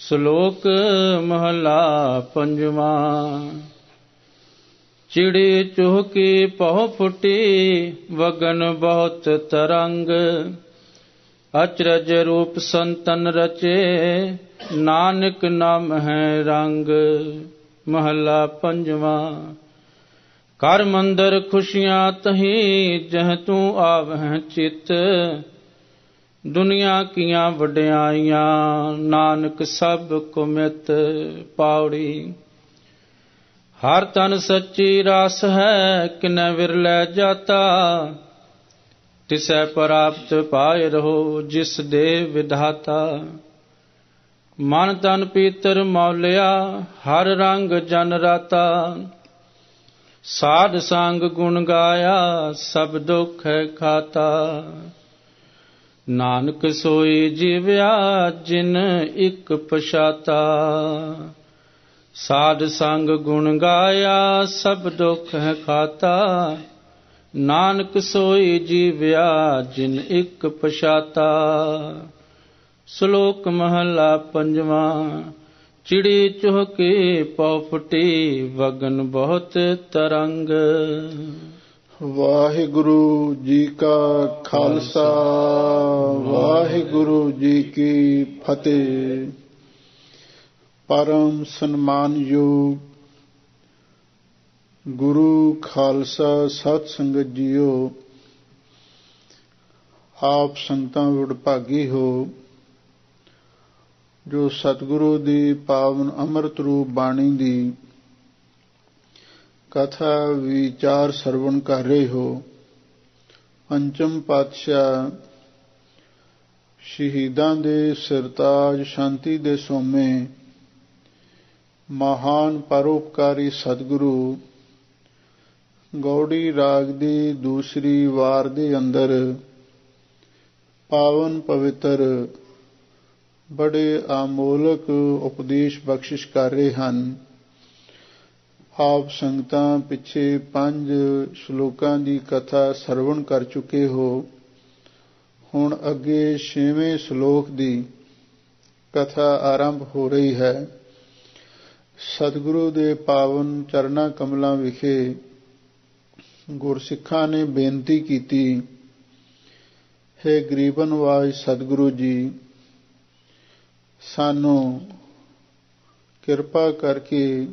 ਸ਼ਲੋਕ ਮਹਲਾ ਪੰਜਵਾਂ। ਚਿੜੀ ਚੁਹਕੀ ਪਹੁ ਫੁਟੀ, ਵਗਨ ਬਹੁਤ ਤਰੰਗ। ਅਚਰਜ ਰੂਪ ਸੰਤਨ ਰਚੇ, ਨਾਨਕ ਨਾਮ ਹੈ ਰੰਗ। ਮਹਲਾ ਪੰਜਵਾਂ। ਕਰ ਮੰਦਰ ਖੁਸ਼ੀਆਂ ਤਹੀਂ, ਜਹ ਤੂੰ ਆਵਹਿ ਚਿਤ। ਦੁਨੀਆ ਕੀਆਂ ਵਡਿਆਈਆਂ, ਨਾਨਕ ਸਭ ਕੁਮਿਤ। ਪਾਉੜੀ। ਹਰ ਤਨ ਸੱਚੀ ਰਾਸ ਹੈ, ਕਿਨੈ ਵਿਰਲੇ ਜਾਤਾ। ਤਿਸੈ ਪ੍ਰਾਪਤ ਪਾਇ ਰਹੋ, ਜਿਸ ਦੇ ਵਿਧਾਤਾ। ਮਨ ਤਨ ਪੀਤਰ ਮੌਲਿਆ, ਹਰ ਰੰਗ ਜਨ ਰਾਤਾ। ਸਾਧ ਸੰਗ ਗੁਣ ਗਾਇਆ, ਸਭ ਦੁਖ ਹੈ ਖਾਤਾ। ਨਾਨਕ ਸੋਈ ਜੀਵਿਆ, ਜਿਨ ਇਕ ਪਛਾਤਾ। ਸਾਧ ਸੰਗ ਗੁਣ ਗਾਇਆ, ਸਭ ਦੁਖ ਹੈ ਖਾਤਾ। ਨਾਨਕ ਸੋਈ ਜੀਵਿਆ, ਜਿਨ ਇਕ ਪਛਾਤਾ। ਸ਼ਲੋਕ ਮਹਲਾ ਪੰਜਵਾਂ। ਚਿੜੀ ਚੁਹਕੀ ਪਉ ਫੁਟੀ, ਵਗਨ ਬਹੁਤ ਤਰੰਗ। ਵਾਹਿਗੁਰੂ ਜੀ ਕਾ ਖਾਲਸਾ, ਵਾਹਿਗੁਰੂ ਜੀ ਕੀ ਫਤਿਹ। ਪਰਮ ਸਨਮਾਨਯੋਗ ਗੁਰੂ ਖਾਲਸਾ ਸਤ ਸੰਗਤ ਜੀਓ, ਆਪ ਸੰਗਤਾਂ ਵਡਭਾਗੀ ਹੋ ਜੋ ਸਤਿਗੁਰੂ ਦੀ ਪਾਵਨ ਅੰਮ੍ਰਿਤ ਰੂਪ ਬਾਣੀ ਦੀ ਕਥਾ ਵਿਚਾਰ ਸਰਵਣ ਕਰ ਰਹੇ ਹੋ। ਪੰਚਮ ਪਾਤਸ਼ਾਹ ਸ਼ਹੀਦਾਂ ਦੇ ਸਿਰਤਾਜ, ਸ਼ਾਂਤੀ ਦੇ ਸੋਮੇ, ਮਹਾਨ ਪਰਉਪਕਾਰੀ ਸਤਿਗੁਰੂ ਗੌੜੀ ਰਾਗ ਦੀ ਦੂਸਰੀ ਵਾਰ ਦੇ ਅੰਦਰ ਪਾਵਨ ਪਵਿੱਤਰ ਬੜੇ ਆਮੋਲਕ ਉਪਦੇਸ਼ ਬਖਸ਼ਿਸ਼ ਕਰ ਰਹੇ ਹਨ। ਆਪ ਸੰਗਤਾਂ ਪਿੱਛੇ 5 ਸ਼ਲੋਕਾਂ ਦੀ ਕਥਾ ਸਰਵਣ ਕਰ ਚੁੱਕੇ ਹੋ। ਹੁਣ ਅੱਗੇ 6ਵੇਂ ਸ਼ਲੋਕ ਦੀ ਕਥਾ ਆਰੰਭ ਹੋ ਰਹੀ ਹੈ। ਸਤਿਗੁਰੂ ਦੇ ਪਾਵਨ ਚਰਨਾਂ ਕਮਲਾਂ ਵਿਖੇ ਗੁਰਸਿੱਖਾਂ ਨੇ ਬੇਨਤੀ ਕੀਤੀ, ਹੈ ਗਰੀਬ ਨਿਵਾਜ ਸਤਿਗੁਰੂ ਜੀ, ਸਾਨੂੰ ਕਿਰਪਾ ਕਰਕੇ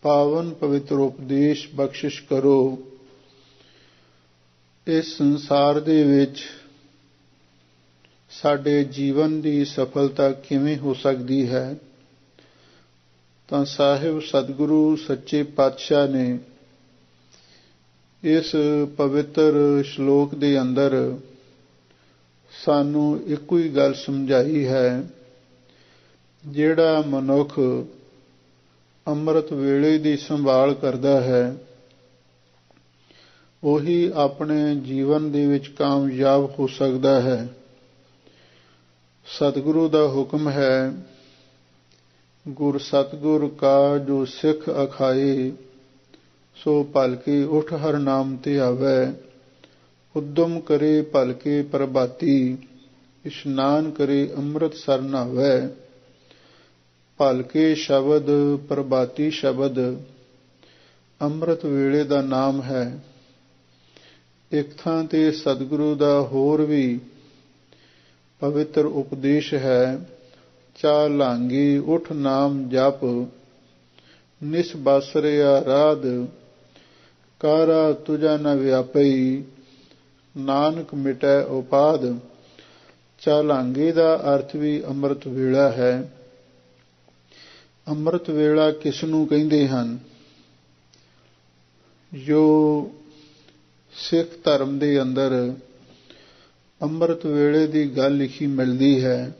ਪਾਵਨ ਪਵਿੱਤਰ ਉਪਦੇਸ਼ ਬਖਸ਼ਿਸ਼ ਕਰੋ। ਇਸ ਸੰਸਾਰ ਦੇ ਵਿੱਚ ਸਾਡੇ ਜੀਵਨ ਦੀ ਸਫਲਤਾ ਕਿਵੇਂ ਹੋ ਸਕਦੀ ਹੈ, ਤਾਂ ਸਾਹਿਬ ਸਤਿਗੁਰੂ ਸੱਚੇ ਪਾਤਸ਼ਾਹ ਨੇ ਇਸ ਪਵਿੱਤਰ ਸ਼ਲੋਕ ਦੇ ਅੰਦਰ ਸਾਨੂੰ ਇੱਕੋ ਹੀ ਗੱਲ ਸਮਝਾਈ ਹੈ। ਜਿਹੜਾ ਮਨੁੱਖ ਅੰਮ੍ਰਿਤ ਵੇਲੇ ਦੀ ਸੰਭਾਲ ਕਰਦਾ ਹੈ, ਉਹੀ ਆਪਣੇ ਜੀਵਨ ਦੇ ਵਿੱਚ ਕਾਮਯਾਬ ਹੋ ਸਕਦਾ ਹੈ। ਸਤਿਗੁਰੂ ਦਾ ਹੁਕਮ ਹੈ, ਗੁਰ ਸਤਿਗੁਰ ਕਾ ਜੋ ਸਿੱਖ ਅਖਾਏ, ਸੋ ਭਲਕੇ ਉਠ ਹਰ ਨਾਮ ਤੇ ਆਵੈ। ਉਦਮ ਕਰੇ ਭਲਕੇ ਪ੍ਰਭਾਤੀ, ਇਸ਼ਨਾਨ ਕਰੇ ਅੰਮ੍ਰਿਤ ਸਰ ਨਹਾਵੈ। ਭਲਕੇ ਸ਼ਬਦ ਪ੍ਰਭਾਤੀ ਸ਼ਬਦ ਅੰਮ੍ਰਿਤ ਵੇਲੇ ਦਾ ਨਾਮ ਹੈ। ਇੱਕ ਥਾਂ ਤੇ ਸਤਿਗੁਰੂ ਦਾ ਹੋਰ ਵੀ ਪਵਿੱਤਰ ਉਪਦੇਸ਼ ਹੈ, ਚਾ ਲਾਂਗੀ ਉਠ ਨਾਮ ਜਪ, ਨਿਸ ਬਾਸਰਿਆ ਰਾਧ, ਕਾਰਾ ਤੁਜਾ ਨ ਵਿਆਪਈ, ਨਾਨਕ ਮਿਟੈ ਉਪਾਦ। ਚਾਲਾਂਗੇ ਦਾ ਅਰਥ ਵੀ ਅੰਮ੍ਰਿਤ ਵੇਲਾ ਹੈ। ਅੰਮ੍ਰਿਤ ਵੇਲਾ ਕਿਸ ਨੂੰ ਕਹਿੰਦੇ ਹਨ? ਜੋ ਸਿੱਖ ਧਰਮ ਦੇ ਅੰਦਰ ਅੰਮ੍ਰਿਤ ਵੇਲੇ ਦੀ ਗੱਲ ਲਿਖੀ ਮਿਲਦੀ ਹੈ,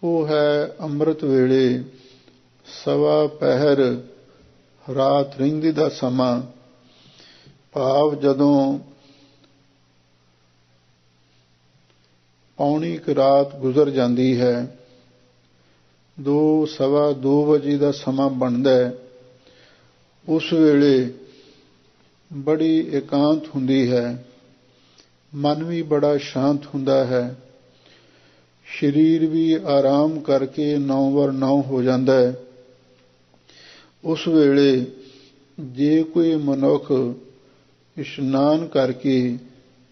ਉਹ ਹੈ ਅੰਮ੍ਰਿਤ ਵੇਲੇ ਸਵਾ ਪਹਿਰ ਰਾਤ ਰਹਿੰਦੀ ਦਾ ਸਮਾਂ। ਭਾਵ ਜਦੋਂ ਪੌਣੀ ਕੁ ਰਾਤ ਗੁਜ਼ਰ ਜਾਂਦੀ ਹੈ, 2 ਸਵਾ 2 ਵਜੇ ਦਾ ਸਮਾਂ ਬਣਦਾ ਹੈ, ਉਸ ਵੇਲੇ ਬੜੀ ਇਕਾਂਤ ਹੁੰਦੀ ਹੈ, ਮਨ ਵੀ ਬੜਾ ਸ਼ਾਂਤ ਹੁੰਦਾ ਹੈ। ਸਰੀਰ ਵੀ ਆਰਾਮ ਕਰਕੇ 9/9 ਹੋ ਜਾਂਦਾ ਹੈ। ਉਸ ਵੇਲੇ ਜੇ ਕੋਈ ਮਨੁੱਖ ਇਸ਼ਨਾਨ ਕਰਕੇ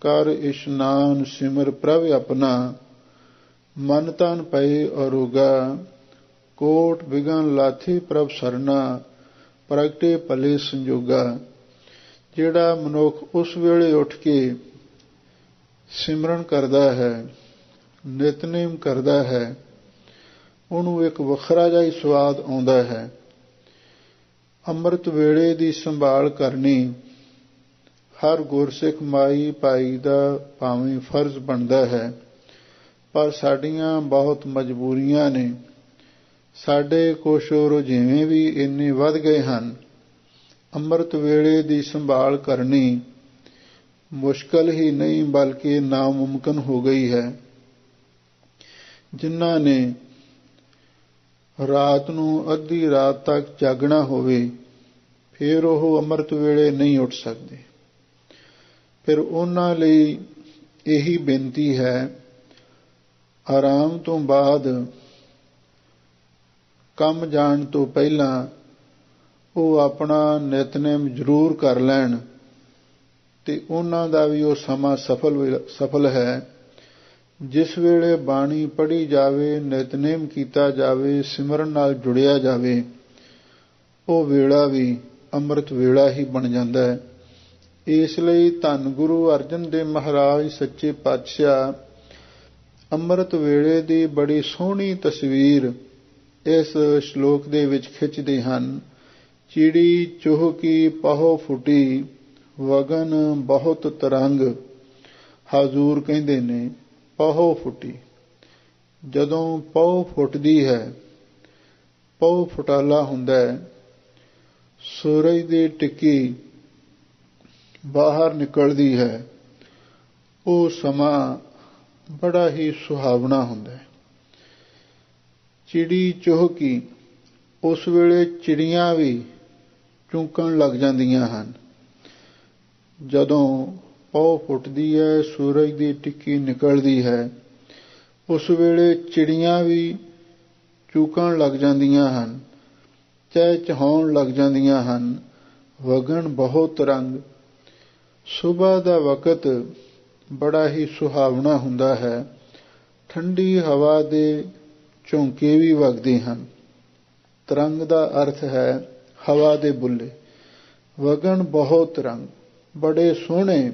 ਕਰ ਇਸ਼ਨਾਨ ਸਿਮਰ ਪ੍ਰਭ ਆਪਣਾ, ਮਨ ਤਨ ਪਏ ਅਰੋਗਾ, ਕੋਟ ਵਿਗਨ ਲਾਥੀ ਪ੍ਰਭ ਸਰਨਾ, ਪ੍ਰਗਟੇ ਭਲੇ ਸੰਜੋਗਾ। ਜਿਹੜਾ ਮਨੁੱਖ ਉਸ ਵੇਲੇ ਉੱਠ ਕੇ ਸਿਮਰਨ ਕਰਦਾ ਹੈ, ਨਿਤਨੇਮ ਕਰਦਾ ਹੈ, ਉਹਨੂੰ ਇੱਕ ਵੱਖਰਾ ਜਿਹਾ ਹੀ ਸਵਾਦ ਆਉਂਦਾ ਹੈ। ਅੰਮ੍ਰਿਤ ਵੇਲੇ ਦੀ ਸੰਭਾਲ ਕਰਨੀ ਹਰ ਗੁਰਸਿੱਖ ਮਾਈ ਭਾਈ ਦਾ ਭਾਵੇਂ ਫਰਜ਼ ਬਣਦਾ ਹੈ, ਪਰ ਸਾਡੀਆਂ ਬਹੁਤ ਮਜਬੂਰੀਆਂ ਨੇ। ਸਾਡੇ ਕੁਛ ਰੁਝੇਵੇਂ ਵੀ ਇੰਨੇ ਵੱਧ ਗਏ ਹਨ, ਅੰਮ੍ਰਿਤ ਵੇਲੇ ਦੀ ਸੰਭਾਲ ਕਰਨੀ ਮੁਸ਼ਕਲ ਹੀ ਨਹੀਂ ਬਲਕਿ ਨਾਮੁਮਕਿਨ ਹੋ ਗਈ ਹੈ। ਜਿਨ੍ਹਾਂ ਨੇ ਰਾਤ ਨੂੰ ਅੱਧੀ ਰਾਤ ਤੱਕ ਜਾਗਣਾ ਹੋਵੇ, ਫਿਰ ਉਹ ਅੰਮ੍ਰਿਤ ਵੇਲੇ ਨਹੀਂ ਉੱਠ ਸਕਦੇ। ਫਿਰ ਉਹਨਾਂ ਲਈ ਇਹੀ ਬੇਨਤੀ ਹੈ, ਆਰਾਮ ਤੋਂ ਬਾਅਦ ਕੰਮ ਜਾਣ ਤੋਂ ਪਹਿਲਾਂ ਉਹ ਆਪਣਾ ਨਿਤਨੇਮ ਜ਼ਰੂਰ ਕਰ ਲੈਣ, ਤੇ ਉਹਨਾਂ ਦਾ ਵੀ ਉਹ ਸਮਾਂ ਸਫਲ ਹੈ। ਜਿਸ ਵੇਲੇ ਬਾਣੀ ਪੜ੍ਹੀ ਜਾਵੇ, ਨਿਤਨੇਮ ਕੀਤਾ ਜਾਵੇ, ਸਿਮਰਨ ਨਾਲ ਜੁੜਿਆ ਜਾਵੇ, ਉਹ ਵੇਲਾ ਵੀ ਅੰਮ੍ਰਿਤ ਵੇਲਾ ਹੀ ਬਣ ਜਾਂਦਾ ਹੈ। ਇਸ ਲਈ ਧੰਨ ਗੁਰੂ ਅਰਜਨ ਦੇਵ ਮਹਾਰਾਜ ਸੱਚੇ ਪਾਤਸ਼ਾਹ ਅੰਮ੍ਰਿਤ ਵੇਲੇ ਦੀ ਬੜੀ ਸੋਹਣੀ ਤਸਵੀਰ ਇਸ ਸ਼ਲੋਕ ਦੇ ਵਿੱਚ ਖਿੱਚਦੇ ਹਨ। ਚਿੜੀ ਚੁਹਕੀ ਪਹੁ ਫੁੱਟੀ, ਵਗਨ ਬਹੁਤ ਤਰੰਗ। ਹਜ਼ੂਰ ਕਹਿੰਦੇ ਨੇ ਪਹੁ ਫੁੱਟੀ, ਜਦੋਂ ਪਹੁ ਫੁੱਟਦੀ ਹੈ, ਪਹੁ ਫੁਟਾਲਾ ਹੁੰਦਾ ਹੈ, ਸੂਰਜ ਦੀ ਟਿੱਕੀ ਬਾਹਰ ਨਿਕਲਦੀ ਹੈ, ਉਹ ਸਮਾਂ ਬੜਾ ਹੀ ਸੁਹਾਵਣਾ ਹੁੰਦਾ ਹੈ। ਚਿੜੀ ਚੁਹਕੀ, ਉਸ ਵੇਲੇ ਚਿੜੀਆਂ ਵੀ ਚੂਕਣ ਲੱਗ ਜਾਂਦੀਆਂ ਹਨ। ਜਦੋਂ ਪਹੁ ਫੁੱਟਦੀ ਹੈ, ਸੂਰਜ ਦੀ ਟਿੱਕੀ ਨਿਕਲਦੀ ਹੈ, ਉਸ ਵੇਲੇ ਚਿੜੀਆਂ ਵੀ ਚੂਕਣ ਲੱਗ ਜਾਂਦੀਆਂ ਹਨ, ਚਹਿਚਹਾਉਣ ਲੱਗ ਜਾਂਦੀਆਂ ਹਨ। ਵਗਣ ਬਹੁਤ ਰੰਗ, ਸੁਬਹ ਦਾ ਵਕਤ ਬੜਾ ਹੀ ਸੁਹਾਵਣਾ ਹੁੰਦਾ ਹੈ। ਠੰਡੀ ਹਵਾ ਦੇ ਝੋਂਕੇ ਵੀ ਵਗਦੇ ਹਨ। ਤਰੰਗ ਦਾ ਅਰਥ ਹੈ ਹਵਾ ਦੇ ਬੁੱਲੇ। ਵਗਣ ਬਹੁਤ ਰੰਗ, ਬੜੇ ਸੋਹਣੇ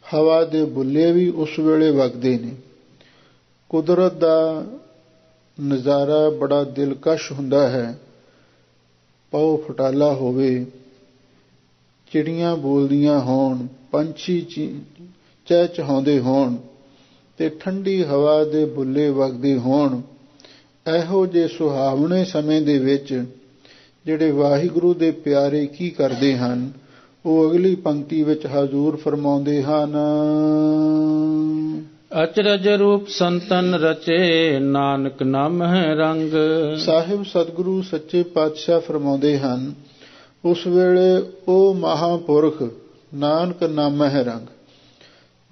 ਹਵਾ ਦੇ ਬੁੱਲੇ ਵੀ ਉਸ ਵੇਲੇ ਵਗਦੇ ਨੇ। ਕੁਦਰਤ ਦਾ ਨਜ਼ਾਰਾ ਬੜਾ ਦਿਲਕਸ਼ ਹੁੰਦਾ ਹੈ। ਪਹੁ ਫੁਟਾਲਾ ਹੋਵੇ, ਚਿੜੀਆਂ ਬੋਲਦੀਆਂ ਹੋਣ, ਪੰਛੀ ਚਹਿਚਹਾਉਂਦੇ ਹੋਣ ਤੇ ਠੰਡੀ ਹਵਾ ਦੇ ਬੁੱਲੇ ਵਗਦੇ ਹੋਣ। ਇਹੋ ਜਿਹੇ ਸੁਹਾਵਣੇ ਸਮੇਂ ਦੇ ਵਿੱਚ ਜਿਹੜੇ ਵਾਹਿਗੁਰੂ ਦੇ ਪਿਆਰੇ ਕੀ ਕਰਦੇ ਹਨ, ਉਹ ਅਗਲੀ ਪੰਕਤੀ ਵਿੱਚ ਹਜ਼ੂਰ ਫਰਮਾਉਂਦੇ ਹਨ। ਅਚਰਜ ਰੂਪ ਸੰਤਨ ਰਚੇ, ਨਾਨਕ ਨਾਮ ਹੈ ਰੰਗ। ਸਾਹਿਬ ਸਤਿਗੁਰੂ ਸੱਚੇ ਪਾਤਸ਼ਾਹ ਫਰਮਾਉਂਦੇ ਹਨ, ਉਸ ਵੇਲੇ ਉਹ ਮਹਾਂਪੁਰਖ ਨਾਨਕ ਨਾਮ ਹੈ ਰੰਗ,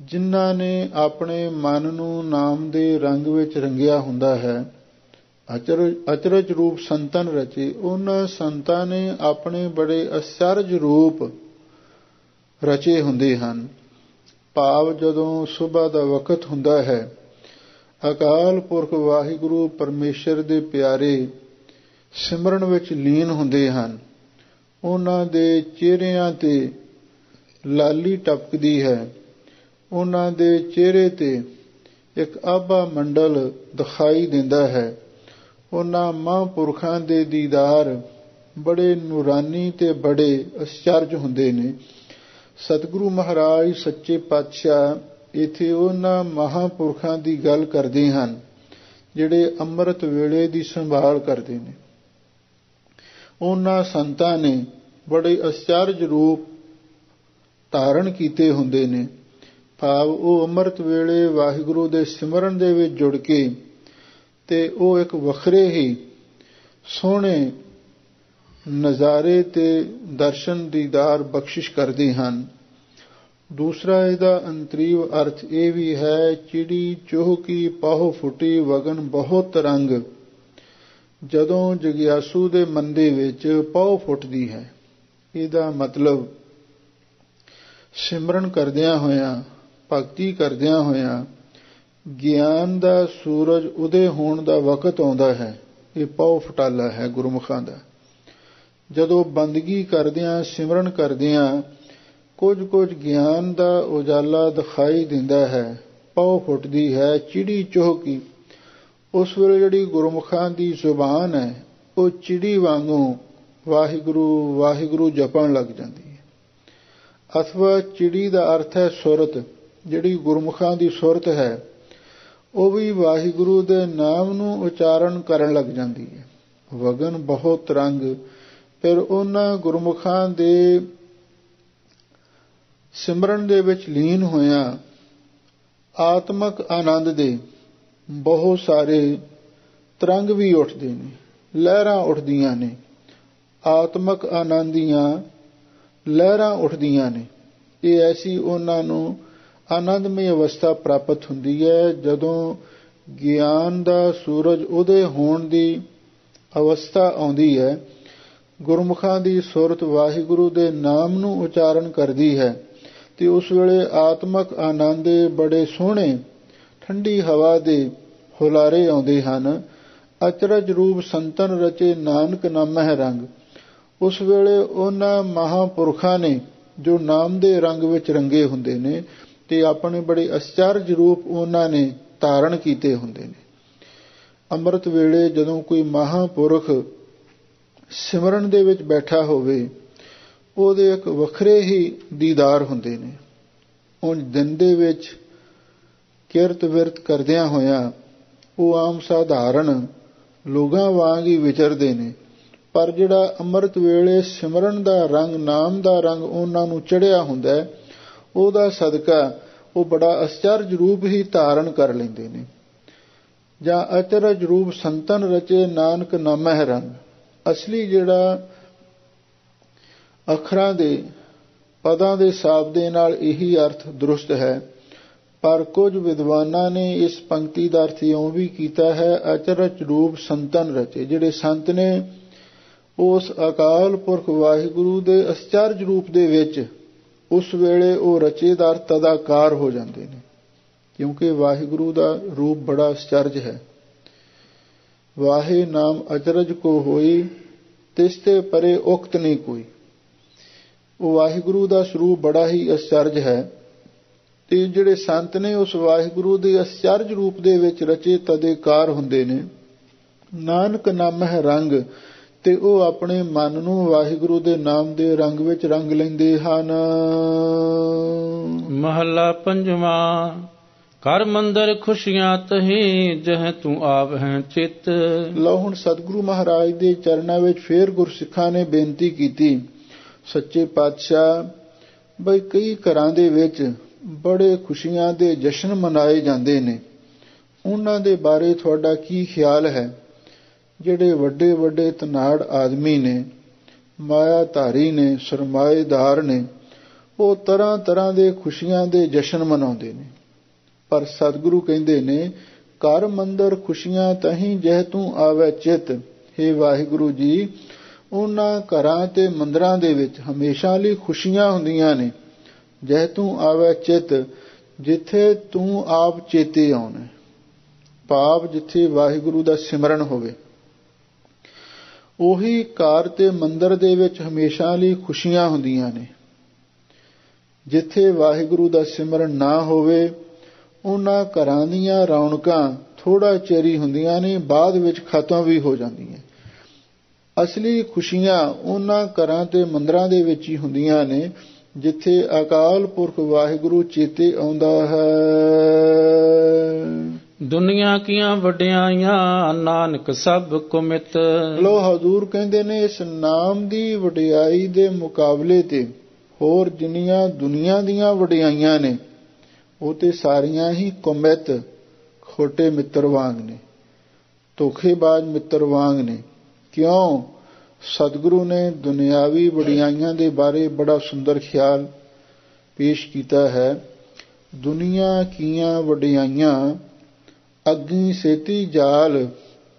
ਜਿਨ੍ਹਾਂ ਨੇ ਆਪਣੇ ਮਨ ਨੂੰ ਨਾਮ ਦੇ ਰੰਗ ਵਿੱਚ ਰੰਗਿਆ ਹੁੰਦਾ ਹੈ। ਅਚਰਜ ਰੂਪ ਸੰਤਨ ਰਚੇ, ਉਹਨਾਂ ਸੰਤਾਂ ਨੇ ਆਪਣੇ ਬੜੇ ਅਚਰਜ ਰੂਪ ਰਚੇ ਹੁੰਦੇ ਹਨ। ਭਾਵ ਜਦੋਂ ਸੁਬਹ ਦਾ ਵਕਤ ਹੁੰਦਾ ਹੈ, ਅਕਾਲ ਪੁਰਖ ਵਾਹਿਗੁਰੂ ਪਰਮੇਸ਼ਰ ਦੇ ਪਿਆਰੇ ਸਿਮਰਨ ਵਿੱਚ ਲੀਨ ਹੁੰਦੇ ਹਨ। ਉਹਨਾਂ ਦੇ ਚਿਹਰਿਆਂ ਤੇ ਲਾਲੀ ਟਪਕਦੀ ਹੈ। ਉਹਨਾਂ ਦੇ ਚਿਹਰੇ ਤੇ ਇੱਕ ਆਭਾ ਮੰਡਲ ਦਿਖਾਈ ਦਿੰਦਾ ਹੈ। ਉਹਨਾਂ ਮਹਾਂਪੁਰਖਾਂ ਦੇ ਦੀਦਾਰ ਬੜੇ ਨੂਰਾਨੀ ਤੇ ਬੜੇ ਅਚਰਜ ਹੁੰਦੇ ਨੇ। ਸਤਿਗੁਰੂ ਮਹਾਰਾਜ ਸੱਚੇ ਪਾਤਸ਼ਾਹ ਇੱਥੇ ਉਹਨਾਂ ਮਹਾਂਪੁਰਖਾਂ ਦੀ ਗੱਲ ਕਰਦੇ ਹਨ, ਜਿਹੜੇ ਅੰਮ੍ਰਿਤ ਵੇਲੇ ਦੀ ਸੰਭਾਲ ਕਰਦੇ ਨੇ। ਉਹਨਾਂ ਸੰਤਾਂ ਨੇ ਬੜੇ ਅਚਰਜ ਰੂਪ ਧਾਰਨ ਕੀਤੇ ਹੁੰਦੇ ਨੇ। ਭਾਵ ਉਹ ਅੰਮ੍ਰਿਤ ਵੇਲੇ ਵਾਹਿਗੁਰੂ ਦੇ ਸਿਮਰਨ ਦੇ ਵਿੱਚ ਜੁੜ ਕੇ ਤੇ ਉਹ ਇੱਕ ਵੱਖਰੇ ਹੀ ਸੋਹਣੇ ਨਜ਼ਾਰੇ ਤੇ ਦਰਸ਼ਨ ਦੀਦਾਰ ਬਖਸ਼ਿਸ਼ ਕਰਦੇ ਹਨ। ਦੂਸਰਾ ਇਹਦਾ ਅੰਤਰੀਵ ਅਰਥ ਇਹ ਵੀ ਹੈ, ਚਿੜੀ ਚੁਹਕੀ ਪਾਹੋ ਫੁੱਟੀ ਵਗਨ ਬਹੁਤ ਰੰਗ। ਜਦੋਂ ਜਗਿਆਸੂ ਦੇ ਮਨ ਦੇ ਵਿੱਚ ਪਾਹੋ ਫੁੱਟਦੀ ਹੈ, ਇਹਦਾ ਮਤਲਬ ਸਿਮਰਨ ਕਰਦਿਆਂ ਹੋਇਆਂ, ਭਗਤੀ ਕਰਦਿਆਂ ਹੋਇਆਂ ਗਿਆਨ ਦਾ ਸੂਰਜ ਉਦੇ ਹੋਣ ਦਾ ਵਕਤ ਆਉਂਦਾ ਹੈ। ਇਹ ਪਾਹੋ ਫਟਾਲਾ ਹੈ ਗੁਰਮੁਖਾਂ ਦਾ। ਜਦੋਂ ਬੰਦਗੀ ਕਰਦਿਆਂ, ਸਿਮਰਨ ਕਰਦਿਆਂ ਕੁਝ ਗਿਆਨ ਦਾ ਉਜਾਲਾ ਦਿਖਾਈ ਦਿੰਦਾ ਹੈ, ਪਾਹੋ ਫੁੱਟਦੀ ਹੈ, ਚਿੜੀ ਚੁਹਕੀ। ਉਸ ਵੇਲੇ ਜਿਹੜੀ ਗੁਰਮੁਖਾਂ ਦੀ ਜ਼ੁਬਾਨ ਹੈ, ਉਹ ਚਿੜੀ ਵਾਂਗੂ ਵਾਹਿਗੁਰੂ ਵਾਹਿਗੁਰੂ ਜਪਣ ਲੱਗ ਜਾਂਦੀ ਹੈ। ਅਥਵਾ ਚਿੜੀ ਦਾ ਅਰਥ ਹੈ ਸੁਰਤ। ਜਿਹੜੀ ਗੁਰਮੁਖਾਂ ਦੀ ਸੁਰਤ ਹੈ, ਉਹ ਵੀ ਵਾਹਿਗੁਰੂ ਦੇ ਨਾਮ ਨੂੰ ਉਚਾਰਨ ਕਰਨ ਲੱਗ ਜਾਂਦੀ ਹੈ। ਵਗਨ ਬਹੁਤ ਰੰਗ। ਫਿਰ ਉਹਨਾਂ ਗੁਰਮੁਖਾਂ ਦੇ ਸਿਮਰਨ ਦੇ ਵਿੱਚ ਲੀਨ ਹੋਇਆਂ ਆਤਮਕ ਆਨੰਦ ਦੇ ਬਹੁਤ ਸਾਰੇ ਤਰੰਗ ਵੀ ਉੱਠਦੇ ਨੇ, ਲਹਿਰਾਂ ਉੱਠਦੀਆਂ ਨੇ, ਆਤਮਕ ਆਨੰਦ ਦੀਆਂ ਲਹਿਰਾਂ ਉੱਠਦੀਆਂ ਨੇ। ਇਹ ਐਸੀ ਉਹਨਾਂ ਨੂੰ ਆਨੰਦਮਈ ਅਵਸਥਾ ਪ੍ਰਾਪਤ ਹੁੰਦੀ ਹੈ ਜਦੋਂ ਗਿਆਨ ਦਾ ਸੂਰਜ ਉਦੇ ਹੋਣ ਦੀ ਅਵਸਥਾ ਆਉਂਦੀ ਹੈ। ਗੁਰਮੁਖਾਂ ਦੀ ਸੁਰਤ ਵਾਹਿਗੁਰੂ ਦੇ ਨਾਮ ਨੂੰ ਉਚਾਰਨ ਕਰਦੀ ਹੈ ਤੇ ਉਸ ਵੇਲੇ ਆਤਮਕ ਆਨੰਦ ਦੇ ਬੜੇ ਸੋਹਣੇ ਠੰਡੀ ਹਵਾ ਦੇ ਹੁਲਾਰੇ ਆਉਂਦੇ ਹਨ। ਅਚਰਜ ਰੂਪ ਸੰਤਨ ਰਚੇ ਨਾਨਕ ਨਾਮਹਿ ਰੰਗ। ਉਸ ਵੇਲੇ ਉਹਨਾਂ ਮਹਾਂਪੁਰਖਾਂ ਨੇ ਜੋ ਨਾਮ ਦੇ ਰੰਗ ਵਿੱਚ ਰੰਗੇ ਹੁੰਦੇ ਨੇ ਤੇ ਆਪਣੇ ਬੜੇ ਅਚਰਜ ਰੂਪ ਉਹਨਾਂ ਨੇ ਧਾਰਨ ਕੀਤੇ ਹੁੰਦੇ ਨੇ। ਅੰਮ੍ਰਿਤ ਵੇਲੇ ਜਦੋਂ ਕੋਈ ਮਹਾਂਪੁਰਖ ਸਿਮਰਨ ਦੇ ਵਿੱਚ ਬੈਠਾ ਹੋਵੇ, ਉਹਦੇ ਇੱਕ ਵੱਖਰੇ ਹੀ ਦੀਦਾਰ ਹੁੰਦੇ ਨੇ। ਉਹ ਦਿਨ ਦੇ ਵਿੱਚ ਕਿਰਤ ਵਿਰਤ ਕਰਦਿਆਂ ਹੋਇਆਂ ਉਹ ਆਮ ਸਾਧਾਰਨ ਲੋਕਾਂ ਵਾਂਗ ਹੀ ਵਿਚਰਦੇ ਨੇ, ਪਰ ਜਿਹੜਾ ਅੰਮ੍ਰਿਤ ਵੇਲੇ ਸਿਮਰਨ ਦਾ ਰੰਗ, ਨਾਮ ਦਾ ਰੰਗ ਉਹਨਾਂ ਨੂੰ ਚੜ੍ਹਿਆ ਹੁੰਦਾ ਹੈ, ਉਹਦਾ ਸਦਕਾ ਉਹ ਬੜਾ ਅਚਰਜ ਰੂਪ ਹੀ ਧਾਰਨ ਕਰ ਲੈਂਦੇ ਨੇ। ਜਾਂ ਅਚਰਜ ਰੂਪ ਸੰਤਨ ਰਚੇ ਨਾਨਕ ਨਾਮਹਿ ਰੰਗ। ਅਸਲੀ ਜਿਹੜਾ ਅੱਖਰਾਂ ਦੇ ਪਦਾਂ ਦੇ ਸਾਬ ਦੇ ਨਾਲ ਇਹੀ ਅਰਥ ਦਰੁਸਤ ਹੈ, ਪਰ ਕੁਝ ਵਿਦਵਾਨਾਂ ਨੇ ਇਸ ਪੰਕਤੀ ਦਾ ਅਰਥ ਇਉਂ ਵੀ ਕੀਤਾ ਹੈ, ਅਚਰਜ ਰੂਪ ਸੰਤਨ ਰਚੇ। ਜਿਹੜੇ ਸੰਤ ਨੇ ਉਸ ਅਕਾਲ ਪੁਰਖ ਵਾਹਿਗੁਰੂ ਦੇ ਅਚਰਜ ਰੂਪ ਦੇ ਵਿੱਚ ਉਸ ਵੇਲੇ ਉਹ ਰਚੇਦਾਰ ਤਦਾਕਾਰ ਹੋ ਜਾਂਦੇ ਨੇ, ਕਿਉਂਕਿ ਵਾਹਿਗੁਰੂ ਦਾ ਰੂਪ ਬੜਾ ਅਚਰਜ ਹੈ। ਵਾਹੇ ਨਾਮ ਅਚਰਜ ਕੋ ਹੋਈ, ਤਿਸ ਤੇ ਪਰੇ ਉਕਤ ਨਹੀਂ ਕੋਈ। ਉਹ ਵਾਹਿਗੁਰੂ ਦਾ ਸਰੂਪ ਬੜਾ ਹੀ ਅਚਰਜ ਹੈ ਤੇ ਜਿਹੜੇ ਸੰਤ ਨੇ ਉਸ ਵਾਹਿਗੁਰੂ ਦੇ ਅਚਰਜ ਰੂਪ ਦੇ ਵਿੱਚ ਰਚੇ ਤਦੇਕਾਰ ਹੁੰਦੇ ਨੇ। ਨਾਨਕ ਨਾਮਹਿ ਰੰਗ, ਤੇ ਉਹ ਆਪਣੇ ਮਨ ਨੂੰ ਵਾਹਿਗੁਰੂ ਦੇ ਨਾਮ ਦੇ ਰੰਗ ਵਿੱਚ ਰੰਗ ਲੈਂਦੇ ਹਨ। ਮਹੱਲਾ ਪੰਜਵਾਂ। ਕਰ ਮੰਦਰ ਖੁਸ਼ੀਆਂ ਤਹੀਂ, ਜਹ ਤੂੰ ਆਵਹਿ ਚਿੱਤ। ਲਓ ਹੁਣ ਸਤਿਗੁਰੂ ਮਹਾਰਾਜ ਦੇ ਚਰਨਾਂ ਵਿੱਚ ਫੇਰ ਗੁਰਸਿੱਖਾਂ ਨੇ ਬੇਨਤੀ ਕੀਤੀ, ਸੱਚੇ ਪਾਤਸ਼ਾਹ, ਬਈ ਕਈ ਘਰਾਂ ਦੇ ਵਿੱਚ ਬੜੇ ਖੁਸ਼ੀਆਂ ਦੇ ਜਸ਼ਨ ਮਨਾਏ ਜਾਂਦੇ ਨੇ, ਉਹਨਾਂ ਦੇ ਬਾਰੇ ਤੁਹਾਡਾ ਕੀ ਖਿਆਲ ਹੈ? ਜਿਹੜੇ ਵੱਡੇ ਵੱਡੇ ਧਨਾੜ ਆਦਮੀ ਨੇ, ਮਾਇਆ ਧਾਰੀ ਨੇ, ਸਰਮਾਏਦਾਰ ਨੇ, ਉਹ ਤਰ੍ਹਾਂ ਤਰ੍ਹਾਂ ਦੇ ਖੁਸ਼ੀਆਂ ਦੇ ਜਸ਼ਨ ਮਨਾਉਂਦੇ ਨੇ, ਪਰ ਸਤਿਗੁਰੂ ਕਹਿੰਦੇ ਨੇ ਘਰ ਮੰਦਰ ਖੁਸ਼ੀਆਂ ਤਹੀਂ ਜਹ ਤੂੰ ਆਵੈ ਚਿੱਤ। ਹੇ ਵਾਹਿਗੁਰੂ ਜੀ, ਉਹਨਾਂ ਘਰਾਂ ਤੇ ਮੰਦਰਾਂ ਦੇ ਵਿੱਚ ਹਮੇਸ਼ਾ ਲਈ ਖੁਸ਼ੀਆਂ ਹੁੰਦੀਆਂ ਨੇ, ਜਹ ਤੂੰ ਆਵੈ ਚਿੱਤ, ਜਿੱਥੇ ਤੂੰ ਆਪ ਚੇਤੇ ਆਉਣਾ, ਭਾਵ ਜਿੱਥੇ ਵਾਹਿਗੁਰੂ ਦਾ ਸਿਮਰਨ ਹੋਵੇ। ਉਹੀ ਘਰ ਤੇ ਮੰਦਰ ਦੇ ਵਿੱਚ ਹਮੇਸ਼ਾ ਲਈ ਖੁਸ਼ੀਆਂ ਹੁੰਦੀਆਂ ਨੇ। ਜਿੱਥੇ ਵਾਹਿਗੁਰੂ ਦਾ ਸਿਮਰਨ ਨਾ ਹੋਵੇ, ਉਹਨਾਂ ਘਰਾਂ ਦੀਆਂ ਰੌਣਕਾਂ ਥੋੜਾ ਚਿਰ ਹੀ ਹੁੰਦੀਆਂ ਨੇ, ਬਾਅਦ ਵਿੱਚ ਖਤਮ ਵੀ ਹੋ ਜਾਂਦੀਆਂ। ਅਸਲੀ ਖੁਸ਼ੀਆਂ ਉਹਨਾਂ ਘਰਾਂ ਤੇ ਮੰਦਰਾਂ ਦੇ ਵਿੱਚ ਹੀ ਹੁੰਦੀਆਂ ਨੇ ਜਿੱਥੇ ਅਕਾਲ ਪੁਰਖ ਵਾਹਿਗੁਰੂ ਚੇਤੇ ਆਉਂਦਾ ਹੈ। ਦੁਨੀਆ ਕੀਆਂ ਵਡਿਆਈਆਂ, ਨਾਨਕ ਸਭ ਕੁਮਿਤ। ਲੋ ਹਜ਼ੂਰ ਕਹਿੰਦੇ ਨੇ ਇਸ ਨਾਮ ਦੀ ਵਡਿਆਈ ਦੇ ਮੁਕਾਬਲੇ ਤੇ ਹੋਰ ਜਿੰਨੀਆਂ ਦੁਨੀਆ ਦੀਆਂ ਵਡਿਆਈਆਂ ਨੇ ਉਹ ਤੇ ਸਾਰੀਆਂ ਹੀ ਕੁਮਿਤ, ਖੋਟੇ ਮਿੱਤਰ ਵਾਂਗ ਨੇ, ਧੋਖੇਬਾਜ਼ ਮਿੱਤਰ ਵਾਂਗ ਨੇ। ਕਿਉਂ? ਸਤਿਗੁਰੂ ਨੇ ਦੁਨਿਆਵੀ ਵਡਿਆਈਆਂ ਦੇ ਬਾਰੇ ਬੜਾ ਸੁੰਦਰ ਖਿਆਲ ਪੇਸ਼ ਕੀਤਾ ਹੈ। ਦੁਨੀਆ ਕੀਆਂ ਵਡਿਆਈਆਂ ਅੱਗੀ ਸੇਤੀ ਜਾਲ,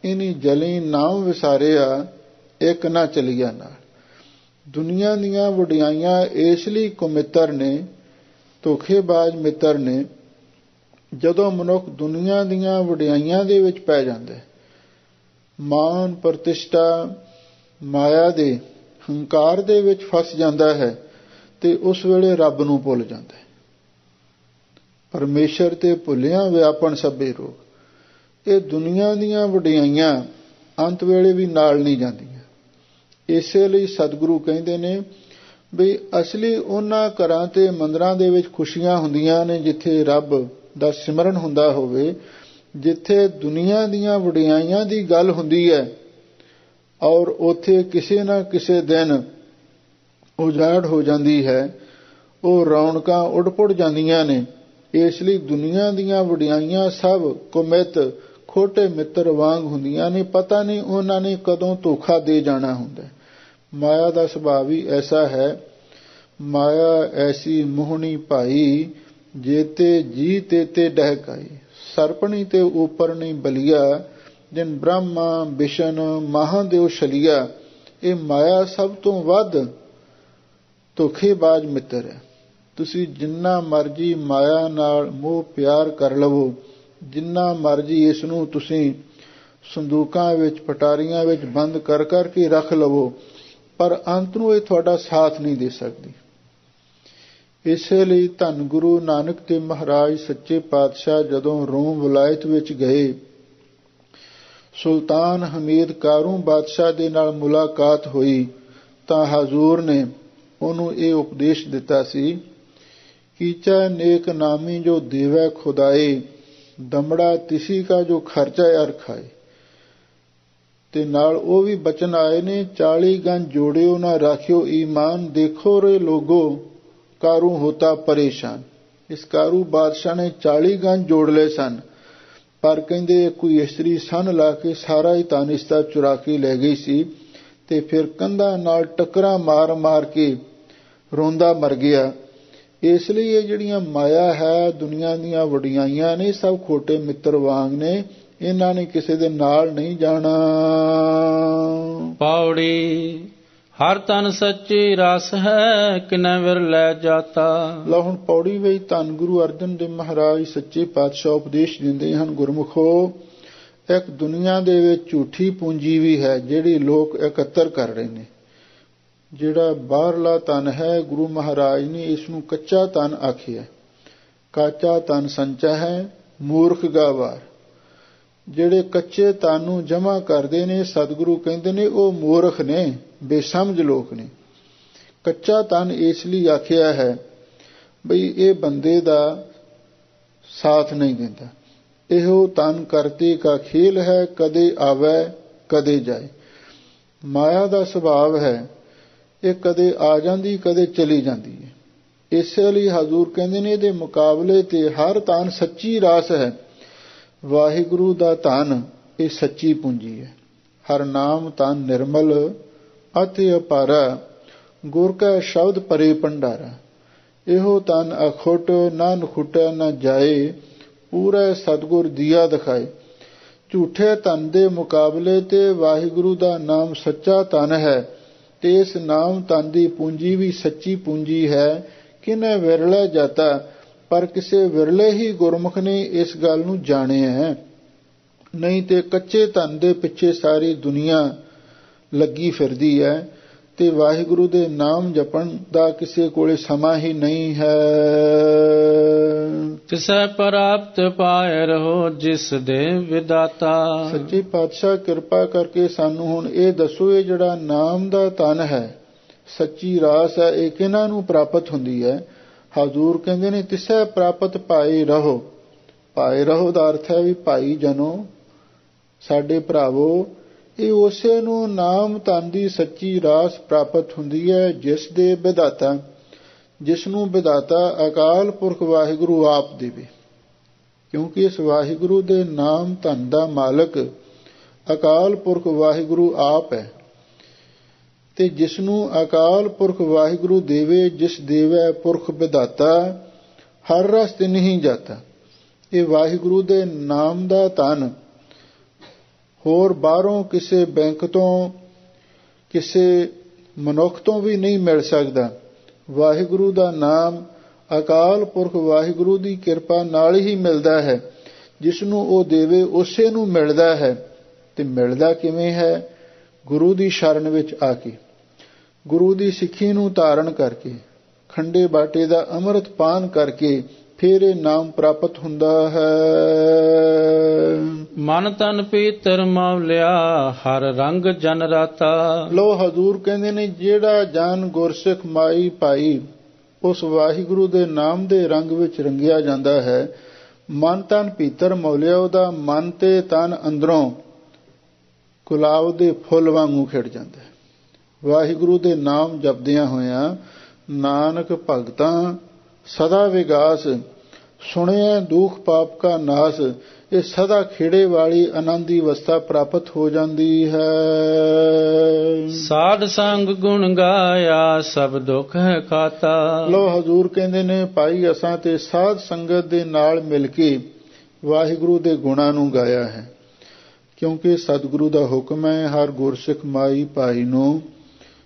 ਇਨੀ ਜਲੀ ਨਾਮ ਵਿਸਾਰਿਆ ਇੱਕ ਨਾ ਚਲੀਆ ਨਾਲ। ਦੁਨੀਆ ਦੀਆਂ ਵਡਿਆਈਆਂ ਇਸ ਲਈ ਕੁਮਿੱਤਰ ਨੇ, ਧੋਖੇਬਾਜ਼ ਮਿੱਤਰ ਨੇ। ਜਦੋਂ ਮਨੁੱਖ ਦੁਨੀਆ ਦੀਆਂ ਵਡਿਆਈਆਂ ਦੇ ਵਿੱਚ ਪੈ ਜਾਂਦਾ, ਮਾਨ ਪ੍ਰਤਿਸ਼ਠਾ ਮਾਇਆ ਦੇ ਹੰਕਾਰ ਦੇ ਵਿੱਚ ਫਸ ਜਾਂਦਾ ਹੈ, ਤੇ ਉਸ ਵੇਲੇ ਰੱਬ ਨੂੰ ਭੁੱਲ ਜਾਂਦਾ ਹੈ। ਪਰਮੇਸ਼ਰ ਤੇ ਭੁੱਲਿਆ ਵਿਆਪਨ ਸਭੇ ਰੋਗ। ਇਹ ਦੁਨੀਆ ਦੀਆਂ ਵਡਿਆਈਆਂ ਅੰਤ ਵੇਲੇ ਵੀ ਨਾਲ ਨਹੀਂ ਜਾਂਦੀਆਂ। ਇਸੇ ਲਈ ਸਤਿਗੁਰੂ ਕਹਿੰਦੇ ਨੇ ਵੀ ਅਸਲੀ ਉਹਨਾਂ ਘਰਾਂ ਤੇ ਮੰਦਰਾਂ ਦੇ ਵਿੱਚ ਖੁਸ਼ੀਆਂ ਹੁੰਦੀਆਂ ਨੇ ਜਿੱਥੇ ਰੱਬ ਦਾ ਸਿਮਰਨ ਹੁੰਦਾ ਹੋਵੇ, ਜਿੱਥੇ ਦੁਨੀਆ ਦੀਆਂ ਵਡਿਆਈਆਂ ਦੀ ਗੱਲ ਹੁੰਦੀ ਹੈ, ਔਰ ਉੱਥੇ ਕਿਸੇ ਨਾ ਕਿਸੇ ਦਿਨ ਉਜਾੜ ਹੋ ਜਾਂਦੀ ਹੈ, ਉਹ ਰੌਣਕਾਂ ਉੱਡ ਪੁੱਡ ਜਾਂਦੀਆਂ ਨੇ। ਇਸ ਲਈ ਦੁਨੀਆ ਦੀਆਂ ਵਡਿਆਈਆਂ ਸਭ ਕੁਮਿਤ ਖੋਟੇ ਮਿੱਤਰ ਵਾਂਗ ਹੁੰਦੀਆਂ ਨੇ। ਪਤਾ ਨਹੀਂ ਉਹਨਾਂ ਨੇ ਕਦੋਂ ਧੋਖਾ ਦੇ ਜਾਣਾ ਹੁੰਦਾ। ਮਾਇਆ ਦਾ ਸੁਭਾਅ ਵੀ ਐਸਾ ਹੈ। ਮਾਇਆ ਐਸੀ ਮੋਹਣੀ ਭਾਈ, ਜੇਤੇ ਜੀ ਤੇਤੇ ਡਹਿਕਾਈ। ਸਰਪਣੀ ਤੇ ਉਪਰ ਨਹੀਂ ਬਲੀਆ, ਜਿਨ ਬ੍ਰਹਮਾ ਵਿਸ਼ਨ ਮਹਾਦੇਵ ਛਲੀਆ। ਇਹ ਮਾਇਆ ਸਭ ਤੋਂ ਵੱਧ ਧੋਖੇਬਾਜ਼ ਮਿੱਤਰ ਹੈ। ਤੁਸੀਂ ਜਿੰਨਾ ਮਰਜੀ ਮਾਇਆ ਨਾਲ ਮੋਹ ਪਿਆਰ ਕਰ ਲਵੋ, ਜਿੰਨਾ ਮਰਜੀ ਇਸ ਨੂੰ ਤੁਸੀਂ ਸੰਦੂਕਾਂ ਵਿੱਚ ਪਟਾਰੀਆਂ ਵਿੱਚ ਬੰਦ ਕਰ ਕਰਕੇ ਰੱਖ ਲਵੋ, ਪਰ ਅੰਤ ਨੂੰ ਇਹ ਤੁਹਾਡਾ ਸਾਥ ਨਹੀਂ ਦੇ ਸਕਦੀ। ਇਸੇ ਲਈ ਧੰਨ ਗੁਰੂ ਨਾਨਕ ਦੇਵ ਮਹਾਰਾਜ ਸੱਚੇ ਪਾਤਸ਼ਾਹ ਜਦੋਂ ਰੋਮ ਵਿਲਾਇਤ ਵਿੱਚ ਗਏ, ਸੁਲਤਾਨ ਹਮੀਦ ਕਾਰੂ ਬਾਦਸ਼ਾਹ ਦੇ ਨਾਲ ਮੁਲਾਕਾਤ ਹੋਈ, ਤਾਂ ਹਜ਼ੂਰ ਨੇ ਉਹਨੂੰ ਇਹ ਉਪਦੇਸ਼ ਦਿੱਤਾ ਸੀ, ਕੀਚਾ ਨੇਕ ਨਾਮੀ ਜੋ ਦੇਵੈ ਖੁਦਾਏ, ਦਮੜਾ ਤਿਸੀ ਕਾ ਜੋ ਖਰਚਾ ਯਾਰ ਖਾਏ। ਤੇ ਨਾਲ ਉਹ ਵੀ ਬਚਨ ਆਏ ਨੇ, 40 ਗੰਜ ਜੋੜਿਓ ਨਾ ਰਾਖਿਓ ਈਮਾਨ, ਦੇਖੋ ਰੇ ਲੋਗੋ ਕਾਰੂ ਹੋਤਾ ਪਰੇਸ਼ਾਨ। ਇਸ ਕਾਰੂ ਬਾਦਸ਼ਾਹ ਨੇ 40 ਗੰਜ ਜੋੜ ਲਏ ਸਨ, ਪਰ ਕਹਿੰਦੇ ਕੋਈ ਇਸਤਰੀ ਸੰਨ ਲਾ ਕੇ ਸਾਰਾ ਹੀ ਧਨ ਇਸਦਾ ਚੁਰਾ ਕੇ ਲੈ ਗਈ ਸੀ, ਤੇ ਫਿਰ ਕੰਧਾਂ ਨਾਲ ਟੱਕਰਾਂ ਮਾਰ ਮਾਰ ਕੇ ਰੋਂਦਾ ਮਰ ਗਿਆ। ਇਸ ਲਈ ਇਹ ਜਿਹੜੀਆਂ ਮਾਇਆ ਹੈ, ਦੁਨੀਆ ਦੀਆਂ ਵਡਿਆਈਆਂ ਨੇ, ਸਭ ਖੋਟੇ ਮਿੱਤਰ ਵਾਂਗ ਨੇ। ਇਹਨਾਂ ਨੇ ਕਿਸੇ ਦੇ ਨਾਲ ਨਹੀਂ ਜਾਣਾ। ਪੌੜੀ ਹਰ ਤਨ ਸੱਚੀ ਰਸ ਹੈ, ਕਿਨੈ ਵਿਰ ਲੈ ਜਾਤਾ। ਲਓ ਹੁਣ ਪੌੜੀ ਵਿੱਚ ਧੰਨ ਗੁਰੂ ਅਰਜਨ ਦੇਵ ਮਹਾਰਾਜ ਸੱਚੇ ਪਾਤਸ਼ਾਹ ਉਪਦੇਸ਼ ਦਿੰਦੇ ਹਨ, ਗੁਰਮੁਖੋ, ਇੱਕ ਦੁਨੀਆ ਦੇ ਵਿੱਚ ਝੂਠੀ ਪੂੰਜੀ ਵੀ ਹੈ ਜਿਹੜੀ ਲੋਕ ਇਕੱਤਰ ਕਰ ਰਹੇ ਨੇ। ਜਿਹੜਾ ਬਾਹਰਲਾ ਧਨ ਹੈ, ਗੁਰੂ ਮਹਾਰਾਜ ਨੇ ਇਸ ਨੂੰ ਕੱਚਾ ਧਨ ਆਖਿਆ। ਕਾਚਾ ਧਨ ਸੰਚਾ ਹੈ, ਮੂਰਖ ਗਾਵਾਰ। ਜਿਹੜੇ ਕੱਚੇ ਧਨ ਨੂੰ ਜਮ੍ਹਾਂ ਕਰਦੇ ਨੇ, ਸਤਿਗੁਰੂ ਕਹਿੰਦੇ ਨੇ ਉਹ ਮੂਰਖ ਨੇ, ਬੇਸਮਝ ਲੋਕ ਨੇ। ਕੱਚਾ ਧਨ ਇਸ ਲਈ ਆਖਿਆ ਹੈ ਬਈ ਇਹ ਬੰਦੇ ਦਾ ਸਾਥ ਨਹੀਂ ਦਿੰਦਾ। ਇਹੋ ਧਨ ਕਰਤੇ ਕਾ ਖੇਲ ਹੈ, ਕਦੇ ਆਵੈ ਕਦੇ ਜਾਏ। ਮਾਇਆ ਦਾ ਸੁਭਾਵ ਹੈ, ਇਹ ਕਦੇ ਆ ਜਾਂਦੀ ਕਦੇ ਚਲੀ ਜਾਂਦੀ ਹੈ। ਇਸੇ ਲਈ ਹਜ਼ੂਰ ਕਹਿੰਦੇ ਨੇ ਇਹਦੇ ਮੁਕਾਬਲੇ ਤੇ ਹਰ ਧਨ ਸੱਚੀ ਰਾਸ ਹੈ। ਵਾਹਿਗੁਰੂ ਦਾ ਧਨ ਇਹ ਸੱਚੀ ਪੂੰਜੀ ਹੈ। ਹਰ ਨਾਮ ਧਨ ਨਿਰਮਲ ਅਤਿ ਅਪਾਰਾ, ਗੁਰ ਕਾ ਸ਼ਬਦ ਪਰੇ ਭੰਡਾਰਾ। ਇਹੋ ਧਨ ਅਖੁੱਟ ਨਾ ਨਖੁੱਟਿਆ ਨਾ ਜਾਏ, ਪੂਰਾ ਸਤਿਗੁਰ ਦੀਆ ਦਿਖਾਏ। ਝੂਠੇ ਧਨ ਦੇ ਮੁਕਾਬਲੇ ਤੇ ਵਾਹਿਗੁਰੂ ਦਾ ਨਾਮ ਸੱਚਾ ਧਨ ਹੈ, ਤੇ ਇਸ ਨਾਮ ਧਨ ਦੀ ਪੂੰਜੀ ਵੀ ਸੱਚੀ ਪੂੰਜੀ ਹੈ। ਕਿਨੇ ਵਿਰਲੇ ਜਾਤਾ, ਪਰ ਕਿਸੇ ਵਿਰਲੇ ਹੀ ਗੁਰਮੁਖ ਨੇ ਇਸ ਗੱਲ ਨੂੰ ਜਾਣਿਆ ਹੈ। ਨਹੀਂ ਤੇ ਕੱਚੇ ਧਨ ਦੇ ਪਿੱਛੇ ਸਾਰੀ ਦੁਨੀਆ ਲੱਗੀ ਫਿਰਦੀ ਹੈ, ਤੇ ਵਾਹਿਗੁਰੂ ਦੇ ਨਾਮ ਜਪਣ ਦਾ ਕਿਸੇ ਕੋਲੇ ਸਮਾਂ ਹੀ ਨਹੀਂ ਹੈ। ਤਿਸੈ ਪ੍ਰਾਪਤ ਪਾਇ ਰਹੋ ਜਿਸ ਦੇ ਵਿਦਾਤਾ। ਸੱਚੇ ਪਾਤਸ਼ਾਹ ਕਿਰਪਾ ਕਰਕੇ ਸਾਨੂੰ ਹੁਣ ਇਹ ਦੱਸੋ, ਇਹ ਜਿਹੜਾ ਨਾਮ ਦਾ ਧਨ ਹੈ, ਸੱਚੀ ਰਾਸ ਹੈ, ਇਹ ਕਿਹਨਾਂ ਨੂੰ ਪ੍ਰਾਪਤ ਹੁੰਦੀ ਹੈ? ਹਜ਼ੂਰ ਕਹਿੰਦੇ ਨੇ ਤਿਸੈ ਪ੍ਰਾਪਤ ਪਾਏ ਰਹੋ। ਪਾਏ ਰਹੋ ਦਾ ਅਰਥ ਹੈ ਵੀ ਭਾਈ ਜਨੋ, ਸਾਡੇ ਭਰਾਵੋ, ਇਹ ਉਸੇ ਨੂੰ ਨਾਮ ਧਨ ਦੀ ਸੱਚੀ ਰਾਸ ਪ੍ਰਾਪਤ ਹੁੰਦੀ ਹੈ ਜਿਸ ਦੇ ਵਿਦਾਤਾ, ਜਿਸ ਨੂੰ ਵਿਦਾਤਾ ਅਕਾਲ ਪੁਰਖ ਵਾਹਿਗੁਰੂ ਆਪ ਦੇਵੇ। ਕਿਉਂਕਿ ਇਸ ਵਾਹਿਗੁਰੂ ਦੇ ਨਾਮ ਧਨ ਦਾ ਮਾਲਕ ਅਕਾਲ ਪੁਰਖ ਵਾਹਿਗੁਰੂ ਆਪ ਹੈ। ਤੇ ਜਿਸ ਨੂੰ ਅਕਾਲ ਪੁਰਖ ਵਾਹਿਗੁਰੂ ਦੇਵੇ, ਜਿਸ ਦੇਵੈ ਪੁਰਖ ਵਿਧਾਤਾ, ਹਰ ਰਸ ਤਿਨ ਹੀ ਜਾਤਾ। ਇਹ ਵਾਹਿਗੁਰੂ ਦੇ ਨਾਮ ਦਾ ਧਨ ਹੋਰ ਬਾਹਰੋਂ ਕਿਸੇ ਬੈਂਕ ਤੋਂ, ਕਿਸੇ ਮਨੁੱਖ ਤੋਂ ਵੀ ਨਹੀਂ ਮਿਲ ਸਕਦਾ। ਵਾਹਿਗੁਰੂ ਦਾ ਨਾਮ ਅਕਾਲ ਪੁਰਖ ਵਾਹਿਗੁਰੂ ਦੀ ਕਿਰਪਾ ਨਾਲ ਹੀ ਮਿਲਦਾ ਹੈ। ਜਿਸ ਨੂੰ ਉਹ ਦੇਵੇ ਉਸੇ ਨੂੰ ਮਿਲਦਾ ਹੈ। ਤੇ ਮਿਲਦਾ ਕਿਵੇਂ ਹੈ? ਗੁਰੂ ਦੀ ਸ਼ਰਨ ਵਿੱਚ ਆ ਕੇ, ਗੁਰੂ ਦੀ ਸਿੱਖੀ ਨੂੰ ਧਾਰਨ ਕਰਕੇ, ਖੰਡੇ ਬਾਟੇ ਦਾ ਅੰਮ੍ਰਿਤ ਪਾਨ ਕਰਕੇ ਫਿਰ ਇਹ ਨਾਮ ਪ੍ਰਾਪਤ ਹੁੰਦਾ ਹੈ। ਮਨ ਤਨ ਪੀਤਰ ਮੌਲਿਆ, ਹਰ ਰੰਗ ਜਨ ਰਾਤਾ। ਲੋ ਹਜ਼ੂਰ ਕਹਿੰਦੇ ਨੇ, ਜਿਹੜਾ ਜਨ ਗੁਰਸਿੱਖ ਮਾਈ ਭਾਈ ਉਸ ਵਾਹਿਗੁਰੂ ਦੇ ਨਾਮ ਦੇ ਰੰਗ ਵਿੱਚ ਰੰਗਿਆ ਜਾਂਦਾ ਹੈ, ਮਨ ਤਨ ਪੀਤਰ ਮੌਲਿਆ, ਉਹਦਾ ਮਨ ਤੇ ਤਨ ਅੰਦਰੋਂ ਗੁਲਾਬ ਦੇ ਫੁੱਲ ਵਾਂਗੂ ਖਿੜ ਜਾਂਦਾ ਹੈ। ਵਾਹਿਗੁਰੂ ਦੇ ਨਾਮ ਜਪਦਿਆਂ ਹੋਇਆਂ ਨਾਨਕ ਭਗਤਾਂ ਸਦਾ ਵਿਗਾਸ, ਸੁਣਿਆ ਦੁਖ ਪਾਪ ਕਾ ਨਾਸ। ਇਹ ਸਦਾ ਖੇੜੇ ਵਾਲੀ ਆਨੰਦੀ ਅਵਸਥਾ ਪ੍ਰਾਪਤ ਹੋ ਜਾਂਦੀ ਹੈ। ਸਾਧ ਸੰਗ ਗੁਣ ਗਾਇਆ, ਸਭ ਦੁੱਖ ਹੈ ਖਾਤਾ। ਲੋ ਹਜ਼ੂਰ ਕਹਿੰਦੇ ਨੇ, ਭਾਈ ਅਸਾਂ ਤੇ ਸਾਧ ਸੰਗਤ ਦੇ ਨਾਲ ਮਿਲ ਕੇ ਵਾਹਿਗੁਰੂ ਦੇ ਗੁਣਾਂ ਨੂੰ ਗਾਇਆ ਹੈ। ਕਿਉਂਕਿ ਸਤਿਗੁਰੂ ਦਾ ਹੁਕਮ ਹੈ, ਹਰ ਗੁਰਸਿੱਖ ਮਾਈ ਭਾਈ ਨੂੰ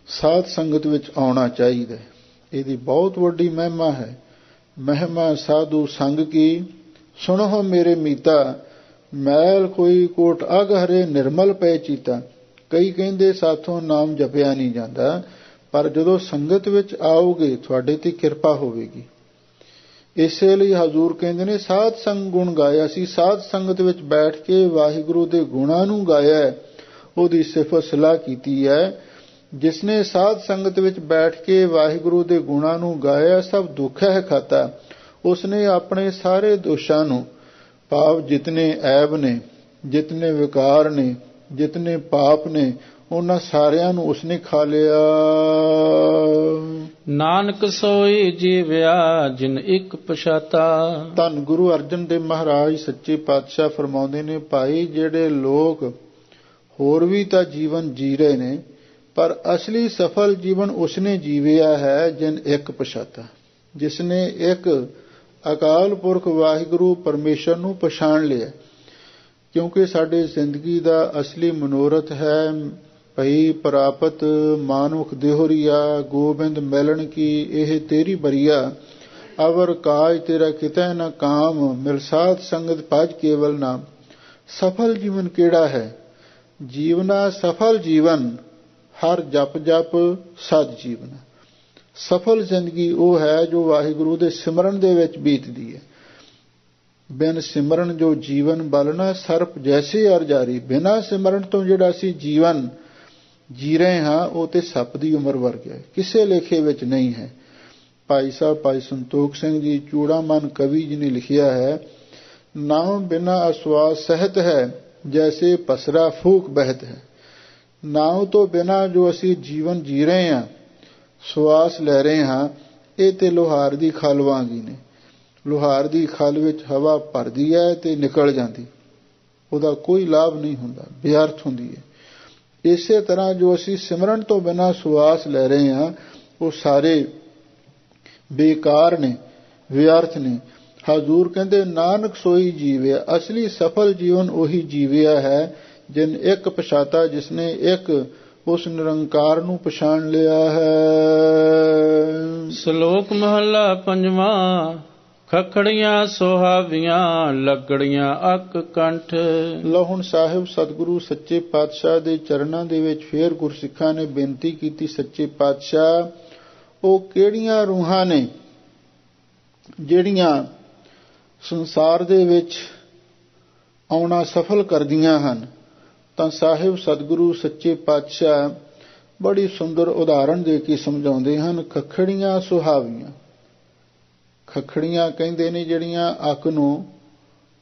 ਸਾਧ ਸੰਗਤ ਵਿੱਚ ਆਉਣਾ ਚਾਹੀਦਾ ਹੈ। ਇਹਦੀ ਬਹੁਤ ਵੱਡੀ ਮਹਿਮਾ ਹੈ। ਮਹਿਮਾ ਸਾਧੂ ਸੰਗ ਕੀ, ਸੁਣੋ ਮੇਰੇ ਮੀਤਾ, ਮੈਲ ਕੋਈ ਕੋਟ ਅਗ ਹਰੇ, ਨਿਰਮਲ ਪੈ ਚੀਤਾ। ਕਈ ਕਹਿੰਦੇ ਸਾਥੋਂ ਨਾਮ ਜਪਿਆ ਨਹੀਂ ਜਾਂਦਾ, ਪਰ ਜਦੋਂ ਸੰਗਤ ਵਿੱਚ ਆਓਗੇ ਤੁਹਾਡੇ ਤੇ ਕਿਰਪਾ ਹੋਵੇਗੀ। ਇਸੇ ਲਈ ਹਜ਼ੂਰ ਕਹਿੰਦੇ ਨੇ, ਸਾਧ ਸੰਗ ਗੁਣ ਗਾਇਆ। ਸੀ ਸਾਧ ਸੰਗਤ ਵਿੱਚ ਬੈਠ ਕੇ ਵਾਹਿਗੁਰੂ ਦੇ ਗੁਣਾਂ ਨੂੰ ਗਾਇਆ, ਉਹਦੀ ਸਿਫਤ ਸਲਾਹ ਕੀਤੀ ਹੈ। ਜਿਸਨੇ ਸਾਧ ਸੰਗਤ ਵਿੱਚ ਬੈਠ ਕੇ ਵਾਹਿਗੁਰੂ ਦੇ ਗੁਣਾਂ ਨੂੰ ਗਾਇਆ, ਸਭ ਦੁੱਖ ਹੈ ਖਾਤਾ। ਉਸਨੇ ਆਪਣੇ ਸਾਰੇ ਦੋਸ਼ਾਂ ਨੂੰ, ਭਾਵ ਜਿਤਨੇ ਐਬ ਨੇ, ਜਿਤਨੇ ਵਿਕਾਰ ਨੇ, ਜਿਤਨੇ ਪਾਪ ਨੇ, ਉਹਨਾਂ ਸਾਰਿਆਂ ਨੂੰ ਉਸਨੇ ਖਾ ਲਿਆ। ਨਾਨਕ ਸੋਈ ਜੀਵਿਆ, ਜਿਨ ਇੱਕ ਪਛਾਤਾ। ਧੰਨ ਗੁਰੂ ਅਰਜਨ ਦੇਵ ਮਹਾਰਾਜ ਸੱਚੇ ਪਾਤਸ਼ਾਹ ਫਰਮਾਉਂਦੇ ਨੇ, ਭਾਈ ਜਿਹੜੇ ਲੋਕ ਹੋਰ ਵੀ ਤਾਂ ਜੀਵਨ ਜੀ ਰਹੇ ਨੇ, ਪਰ ਅਸਲੀ ਸਫਲ ਜੀਵਨ ਉਸਨੇ ਜੀਵਿਆ ਹੈ ਜਿਨ ਇੱਕ ਪਛਾਤਾ, ਜਿਸਨੇ ਇੱਕ ਅਕਾਲ ਪੁਰਖ ਵਾਹਿਗੁਰੂ ਪਰਮੇਸ਼ਰ ਨੂੰ ਪਛਾਣ ਲਿਆ। ਕਿਉਂਕਿ ਸਾਡੇ ਜ਼ਿੰਦਗੀ ਦਾ ਅਸਲੀ ਮਨੋਰਥ ਹੈ, ਭਈ ਪ੍ਰਾਪਤ ਮਾਨੁਖ ਦੇਹੁਰੀਆ, ਗੋਬਿੰਦ ਮਿਲਣ ਕੀ ਇਹ ਤੇਰੀ ਬਰੀਆ। ਅਵਰ ਕਾਜ ਤੇਰਾ ਕਿਤੈ ਨ ਕਾਮ, ਮਿਲ ਸਾਧ ਸੰਗਤ ਭਜ ਕੇਵਲ ਨਾਮ। ਸਫਲ ਜੀਵਨ ਕਿਹੜਾ ਹੈ? ਜੀਵਨਾ ਸਫਲ ਜੀਵਨ ਹਰ ਜਪ ਜਪ ਸਦ ਜੀਵਨ। ਸਫਲ ਜ਼ਿੰਦਗੀ ਉਹ ਹੈ ਜੋ ਵਾਹਿਗੁਰੂ ਦੇ ਸਿਮਰਨ ਦੇ ਵਿੱਚ ਬੀਤਦੀ ਹੈ। ਬਿਨ ਸਿਮਰਨ ਜੋ ਜੀਵਨ ਬਲਣਾ, ਸਰਪ ਜੈਸੇ ਅਰ ਜਾਰੀ। ਬਿਨਾਂ ਸਿਮਰਨ ਤੋਂ ਜਿਹੜਾ ਅਸੀਂ ਜੀਵਨ ਜੀ ਰਹੇ ਹਾਂ, ਉਹ ਤੇ ਸੱਪ ਦੀ ਉਮਰ ਵਰਗਾ ਹੈ, ਕਿਸੇ ਲੇਖੇ ਵਿੱਚ ਨਹੀਂ ਹੈ। ਭਾਈ ਸਾਹਿਬ ਭਾਈ ਸੰਤੋਖ ਸਿੰਘ ਜੀ ਚੂੜਾਮਨ ਕਵੀ ਜੀ ਨੇ ਲਿਖਿਆ ਹੈ, ਨਾਮ ਬਿਨਾ ਅਸਵਾਸ ਸਹਿਤ ਹੈ, ਜੈਸੇ ਪਸਰਾ ਫੂਕ ਬਹਿਤ ਹੈ। ਨਾਮ ਤੋਂ ਬਿਨਾ ਜੋ ਅਸੀਂ ਜੀਵਨ ਜੀ ਰਹੇ ਹਾਂ, ਸਵਾਸ ਲੈ ਰਹੇ ਹਾਂ, ਇਹ ਤੇ ਲੋਹਾਰ ਦੀ ਖਲ ਵਾਂਗੀ ਨੇ। ਲੋਹਾਰ ਦੀ ਖਲ ਵਿੱਚ ਹਵਾ ਭਰਦੀ ਹੈ ਤੇ ਨਿਕਲ ਜਾਂਦੀ, ਉਹਦਾ ਕੋਈ ਲਾਭ ਨਹੀਂ ਹੁੰਦਾ, ਬੇਅਰਥ ਹੁੰਦੀ ਹੈ। ਇਸੇ ਤਰ੍ਹਾਂ ਜੋ ਅਸੀਂ ਸਿਮਰਨ ਤੋਂ ਬਿਨਾਂ ਸਵਾਸ ਲੈ ਰਹੇ ਹਾਂ, ਉਹ ਸਾਰੇ ਬੇਕਾਰ ਨੇ, ਵਿਅਰਥ ਨੇ। ਹਜ਼ੂਰ ਕਹਿੰਦੇ, ਨਾਨਕ ਸੋਈ ਜੀਵਿਆ। ਅਸਲੀ ਸਫਲ ਜੀਵਨ ਉਹੀ ਜੀਵਿਆ ਹੈ ਜਿਨ ਇੱਕ ਪਛਾਤਾ, ਜਿਸਨੇ ਇੱਕ ਉਸ ਨਿਰੰਕਾਰ ਨੂੰ ਪਛਾਣ ਲਿਆ ਹੈ। ਸ਼ਲੋਕ ਮਹਲਾ ਪੰਜਵਾਂ। ਖਖੜੀਆਂ ਸੁਹਾਵੀਆਂ, ਲੱਗੜੀਆਂ ਅੱਕ ਕੰਠ। ਲਓ ਹੁਣ ਸਾਹਿਬ ਸਤਿਗੁਰੂ ਸੱਚੇ ਪਾਤਸ਼ਾਹ ਦੇ ਚਰਨਾਂ ਦੇ ਵਿੱਚ ਫੇਰ ਗੁਰਸਿੱਖਾਂ ਨੇ ਬੇਨਤੀ ਕੀਤੀ, ਸੱਚੇ ਪਾਤਸ਼ਾਹ ਉਹ ਕਿਹੜੀਆਂ ਰੂਹਾਂ ਨੇ ਜਿਹੜੀਆਂ ਸੰਸਾਰ ਦੇ ਵਿੱਚ ਆਉਣਾ ਸਫਲ ਕਰਦੀਆਂ ਹਨ? ਤਾਂ ਸਾਹਿਬ ਸਤਿਗੁਰੂ ਸੱਚੇ ਪਾਤਸ਼ਾਹ ਬੜੀ ਸੁੰਦਰ ਉਦਾਹਰਣ ਦੇ ਕੇ ਸਮਝਾਉਂਦੇ ਹਨ। ਖਖੜੀਆਂ ਸੁਹਾਵੀਆਂ, ਖਖੜੀਆਂ ਕਹਿੰਦੇ ਨੇ ਜਿਹੜੀਆਂ ਅੱਕ ਨੂੰ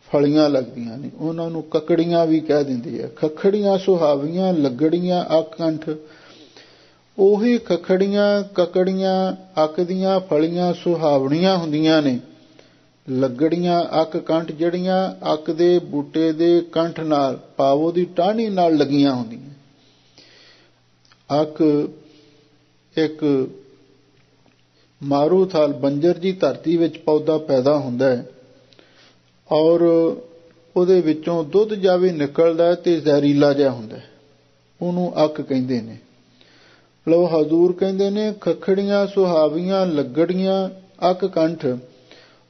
ਫਲੀਆਂ ਲੱਗਦੀਆਂ ਨੇ, ਉਹਨਾਂ ਨੂੰ ਕਕੜੀਆਂ ਵੀ ਕਹਿ ਦਿੰਦੇ ਆ। ਖਖੜੀਆਂ ਸੁਹਾਵੀਆਂ, ਲੱਗੜੀਆਂ ਅੱਕ ਕੰਠ। ਉਹੀ ਖਖੜੀਆਂ ਕਕੜੀਆਂ ਅੱਕ ਦੀਆਂ ਫਲੀਆਂ ਸੁਹਾਵਣੀਆਂ ਹੁੰਦੀਆਂ ਨੇ। ਲੱਗੜੀਆਂ ਅੱਕ ਕੰਠ ਜਿਹੜੀਆਂ ਅੱਕ ਦੇ ਬੂਟੇ ਦੇ ਕੰਠ ਨਾਲ, ਭਾਵ ਉਹਦੀ ਟਾਹਣੀ ਨਾਲ ਲੱਗੀਆਂ ਹੁੰਦੀਆਂ। ਅੱਕ ਇੱਕ ਮਾਰੂਥਲ ਬੰਜਰ ਜੀ ਧਰਤੀ ਵਿੱਚ ਪੌਦਾ ਪੈਦਾ ਹੁੰਦਾ ਹੈ ਔਰ ਉਹਦੇ ਵਿੱਚੋਂ ਦੁੱਧ ਜਿਹਾ ਵੀ ਨਿਕਲਦਾ ਤੇ ਜ਼ਹਿਰੀਲਾ ਜਿਹਾ ਹੁੰਦਾ, ਉਹਨੂੰ ਅੱਕ ਕਹਿੰਦੇ ਨੇ। ਲਓ ਹਜ਼ੂਰ ਕਹਿੰਦੇ ਨੇ ਖੱਖੜੀਆਂ ਸੁਹਾਵੀਆਂ ਲੱਗੜੀਆਂ ਅੱਕ ਕੰਠ,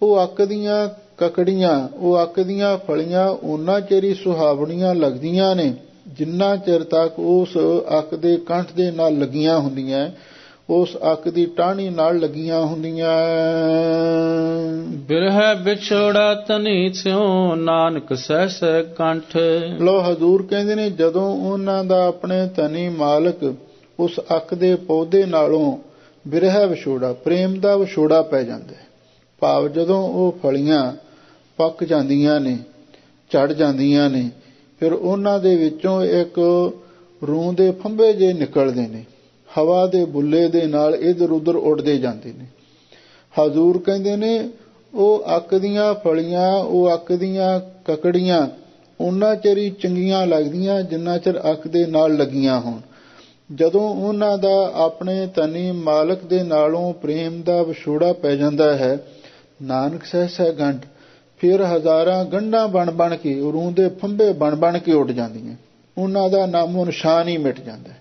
ਉਹ ਅੱਕ ਦੀਆਂ ਕਕੜੀਆਂ, ਉਹ ਅੱਕ ਦੀਆਂ ਫਲੀਆਂ ਉਹਨਾਂ ਚਿਰ ਹੀ ਸੁਹਾਵਣੀਆਂ ਲੱਗਦੀਆਂ ਨੇ ਜਿੰਨਾ ਚਿਰ ਤੱਕ ਉਸ ਅੱਕ ਦੇ ਕੰਠ ਦੇ ਨਾਲ ਲੱਗੀਆਂ ਹੁੰਦੀਆਂ, ਉਸ ਅੱਕ ਦੀ ਟਾਹਣੀ ਨਾਲ ਲੱਗੀਆਂ ਹੁੰਦੀਆਂ। ਬਿਰਹਿ ਵਿਛੋੜਾ ਤਨੀ ਸਿਉ ਨਾਨਕ ਸਹਿ ਸਹਿ ਕੰਠ। ਲੋ ਹਜ਼ੂਰ ਕਹਿੰਦੇ ਨੇ ਜਦੋਂ ਉਹਨਾਂ ਦਾ ਆਪਣੇ ਧਨੀ ਮਾਲਕ ਉਸ ਅੱਕ ਦੇ ਪੌਦੇ ਨਾਲੋਂ ਬਿਰਹਿ ਵਿਛੋੜਾ, ਪ੍ਰੇਮ ਦਾ ਵਿਛੋੜਾ ਪੈ ਜਾਂਦਾ, ਭਾਵ ਜਦੋਂ ਉਹ ਫਲੀਆਂ ਪੱਕ ਜਾਂਦੀਆਂ ਨੇ, ਝੜ ਜਾਂਦੀਆਂ ਨੇ, ਫਿਰ ਉਹਨਾਂ ਦੇ ਵਿੱਚੋਂ ਇੱਕ ਰੂੰ ਦੇ ਫੰਬੇ ਜੇ ਨਿਕਲਦੇ ਨੇ, ਹਵਾ ਦੇ ਬੁੱਲੇ ਦੇ ਨਾਲ ਇੱਧਰ ਉੱਧਰ ਉੱਡਦੇ ਜਾਂਦੇ ਨੇ। ਹਜ਼ੂਰ ਕਹਿੰਦੇ ਨੇ ਉਹ ਅੱਕ ਦੀਆਂ ਫਲੀਆਂ, ਉਹ ਅੱਕ ਦੀਆਂ ਕਕੜੀਆਂ ਉਹਨਾਂ ਚਿਰ ਹੀ ਚੰਗੀਆਂ ਲੱਗਦੀਆਂ ਜਿੰਨਾ ਚਿਰ ਅੱਕ ਦੇ ਨਾਲ ਲੱਗੀਆਂ ਹੋਣ। ਜਦੋਂ ਉਹਨਾਂ ਦਾ ਆਪਣੇ ਧਨੀ ਮਾਲਕ ਦੇ ਨਾਲੋਂ ਪ੍ਰੇਮ ਦਾ ਵਿਛੋੜਾ ਪੈ ਜਾਂਦਾ ਹੈ, ਨਾਨਕ ਸਹਿ ਸਹਿ ਗੰਢ, ਫਿਰ ਹਜ਼ਾਰਾਂ ਗੰਢਾਂ ਬਣ ਬਣ ਕੇ, ਰੂੰ ਦੇ ਫੰਬੇ ਬਣ ਬਣ ਕੇ ਉੱਡ ਜਾਂਦੀਆਂ, ਉਹਨਾਂ ਦਾ ਨਾਮੋ ਨਿਸ਼ਾਨ ਹੀ ਮਿਟ ਜਾਂਦਾ।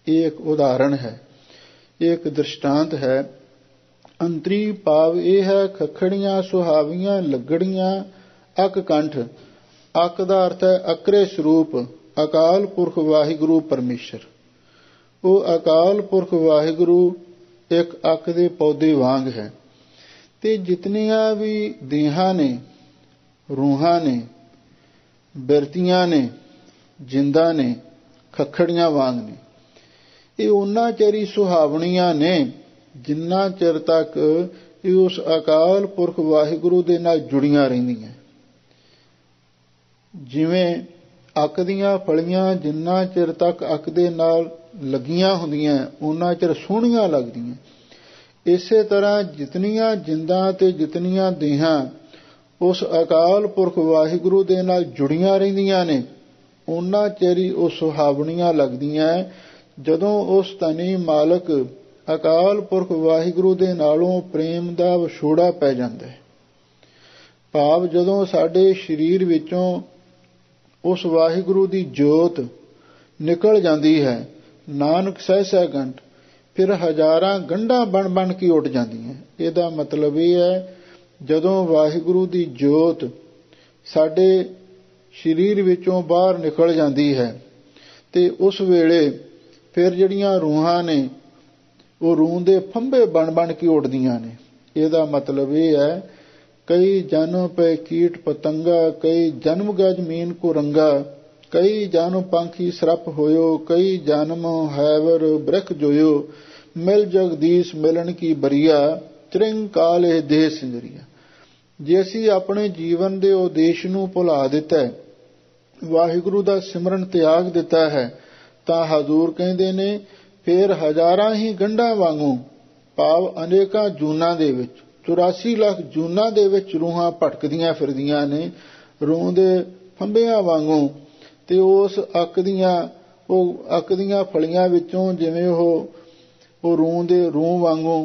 ਇਹ ਇੱਕ ਉਦਾਹਰਣ ਹੈ, ਇੱਕ ਦ੍ਰਿਸ਼ਟਾਂਤ ਹੈ। ਅੰਤਰੀ ਭਾਵ ਇਹ ਹੈ ਖੱਖੜੀਆਂ ਸੁਹਾਵੀਆਂ ਲੱਗੜੀਆਂ ਅੱਕ ਕੰਠ। ਅੱਕ ਦਾ ਅਰਥ ਹੈ ਅਕਰੇ ਸਰੂਪ, ਅਕਾਲ ਪੁਰਖ ਵਾਹਿਗੁਰੂ ਪਰਮੇਸ਼ਰ। ਉਹ ਅਕਾਲ ਪੁਰਖ ਵਾਹਿਗੁਰੂ ਇੱਕ ਅੱਕ ਦੇ ਪੌਦੇ ਵਾਂਗ ਹੈ ਤੇ ਜਿਤਨੀਆਂ ਵੀ ਦੇਹਾਂ ਨੇ, ਰੂਹਾਂ ਨੇ, ਬਿਰਤੀਆਂ ਨੇ, ਜਿੰਦਾਂ ਨੇ, ਖੱਖੜੀਆਂ ਵਾਂਗ ਨੇ। ਇਹ ਉਹਨਾਂ ਚਿਰ ਹੀ ਸੁਹਾਵਣੀਆਂ ਨੇ ਜਿੰਨਾ ਚਿਰ ਤੱਕ ਇਹ ਉਸ ਅਕਾਲ ਪੁਰਖ ਵਾਹਿਗੁਰੂ ਦੇ ਨਾਲ ਜੁੜੀਆਂ ਰਹਿੰਦੀਆਂ। ਜਿਵੇਂ ਅੱਕ ਦੀਆਂ ਫਲੀਆਂ ਜਿੰਨਾ ਚਿਰ ਤੱਕ ਅੱਕ ਦੇ ਨਾਲ ਲੱਗੀਆਂ ਹੁੰਦੀਆਂ ਉਹਨਾਂ ਚਿਰ ਸੋਹਣੀਆਂ ਲੱਗਦੀਆਂ, ਇਸੇ ਤਰ੍ਹਾਂ ਜਿਤਨੀਆਂ ਜਿੰਦਾਂ ਤੇ ਜਿਤਨੀਆਂ ਦੇਹਾਂ ਉਸ ਅਕਾਲ ਪੁਰਖ ਵਾਹਿਗੁਰੂ ਦੇ ਨਾਲ ਜੁੜੀਆਂ ਰਹਿੰਦੀਆਂ ਨੇ ਉਹਨਾਂ ਚਿਰ ਹੀ ਉਹ ਸੁਹਾਵਣੀਆਂ ਲੱਗਦੀਆਂ। ਜਦੋਂ ਉਸ ਧਨੀ ਮਾਲਕ ਅਕਾਲ ਪੁਰਖ ਵਾਹਿਗੁਰੂ ਦੇ ਨਾਲੋਂ ਪ੍ਰੇਮ ਦਾ ਵਿਛੋੜਾ ਪੈ ਜਾਂਦਾ, ਭਾਵ ਜਦੋਂ ਸਾਡੇ ਸਰੀਰ ਵਿੱਚੋਂ ਉਸ ਵਾਹਿਗੁਰੂ ਦੀ ਜੋਤ ਨਿਕਲ ਜਾਂਦੀ ਹੈ, ਨਾਨਕ ਸਹਿ ਸਹਿ ਗੰਢ, ਫਿਰ ਹਜ਼ਾਰਾਂ ਗੰਢਾਂ ਬਣ ਬਣ ਕੇ ਉੱਡ ਜਾਂਦੀਆਂ। ਇਹਦਾ ਮਤਲਬ ਇਹ ਹੈ ਜਦੋਂ ਵਾਹਿਗੁਰੂ ਦੀ ਜੋਤ ਸਾਡੇ ਸਰੀਰ ਵਿੱਚੋਂ ਬਾਹਰ ਨਿਕਲ ਜਾਂਦੀ ਹੈ ਤੇ ਉਸ ਵੇਲੇ ਫਿਰ ਜਿਹੜੀਆਂ ਰੂਹਾਂ ਨੇ ਉਹ ਰੂਹ ਦੇ ਫੰਬੇ ਬਣ ਬਣ ਕੇ ਉੱਡਦੀਆਂ ਨੇ। ਇਹਦਾ ਮਤਲਬ ਇਹ ਹੈ ਕਈ ਜਨਮ ਪੈ ਕੀਟ ਪਤੰਗਾ, ਕਈ ਜਨਮ ਗਾ ਜ਼ਮੀਨ ਕੋ ਰੰਗਾ, ਕਈ ਜਨਮ ਪੰਖੀ ਸਰਪ ਹੋਇਓ, ਕਈ ਜਨਮ ਹੈਵਰ ਬ੍ਰਖ ਜੋਇਓ, ਮਿਲ ਜਗਦੀਸ਼ ਮਿਲਣ ਕੀ ਬਰੀਆ, ਤ੍ਰਿੰਗ ਕਾਲ ਇਹ ਦੇਹ ਸਿੰਦਰੀਆ। ਜੇ ਅਸੀਂ ਆਪਣੇ ਜੀਵਨ ਦੇ ਉਦੇਸ਼ ਨੂੰ ਭੁਲਾ ਦਿੱਤਾ ਹੈ, ਵਾਹਿਗੁਰੂ ਦਾ ਸਿਮਰਨ ਤਿਆਗ ਦਿੱਤਾ ਹੈ, ਤਾਂ ਹਜ਼ੂਰ ਕਹਿੰਦੇ ਨੇ ਫਿਰ ਹਜ਼ਾਰਾਂ ਹੀ ਗੰਢਾਂ ਵਾਂਗੂ, ਭਾਵ ਅਨੇਕਾਂ ਜੂਨਾਂ ਦੇ ਵਿੱਚ, 84 ਲੱਖ ਜੂਨਾਂ ਦੇ ਵਿੱਚ ਰੂਹਾਂ ਭਟਕਦੀਆਂ ਫਿਰਦੀਆਂ ਨੇ ਰੂਹ ਦੇ ਫੰਬਿਆਂ ਵਾਂਗੂ। ਤੇ ਉਸ ਅੱਕ ਦੀਆਂ ਫਲੀਆਂ ਵਿੱਚੋਂ ਜਿਵੇਂ ਉਹ ਰੂਹ ਦੇ ਰੂਹ ਵਾਂਗੂ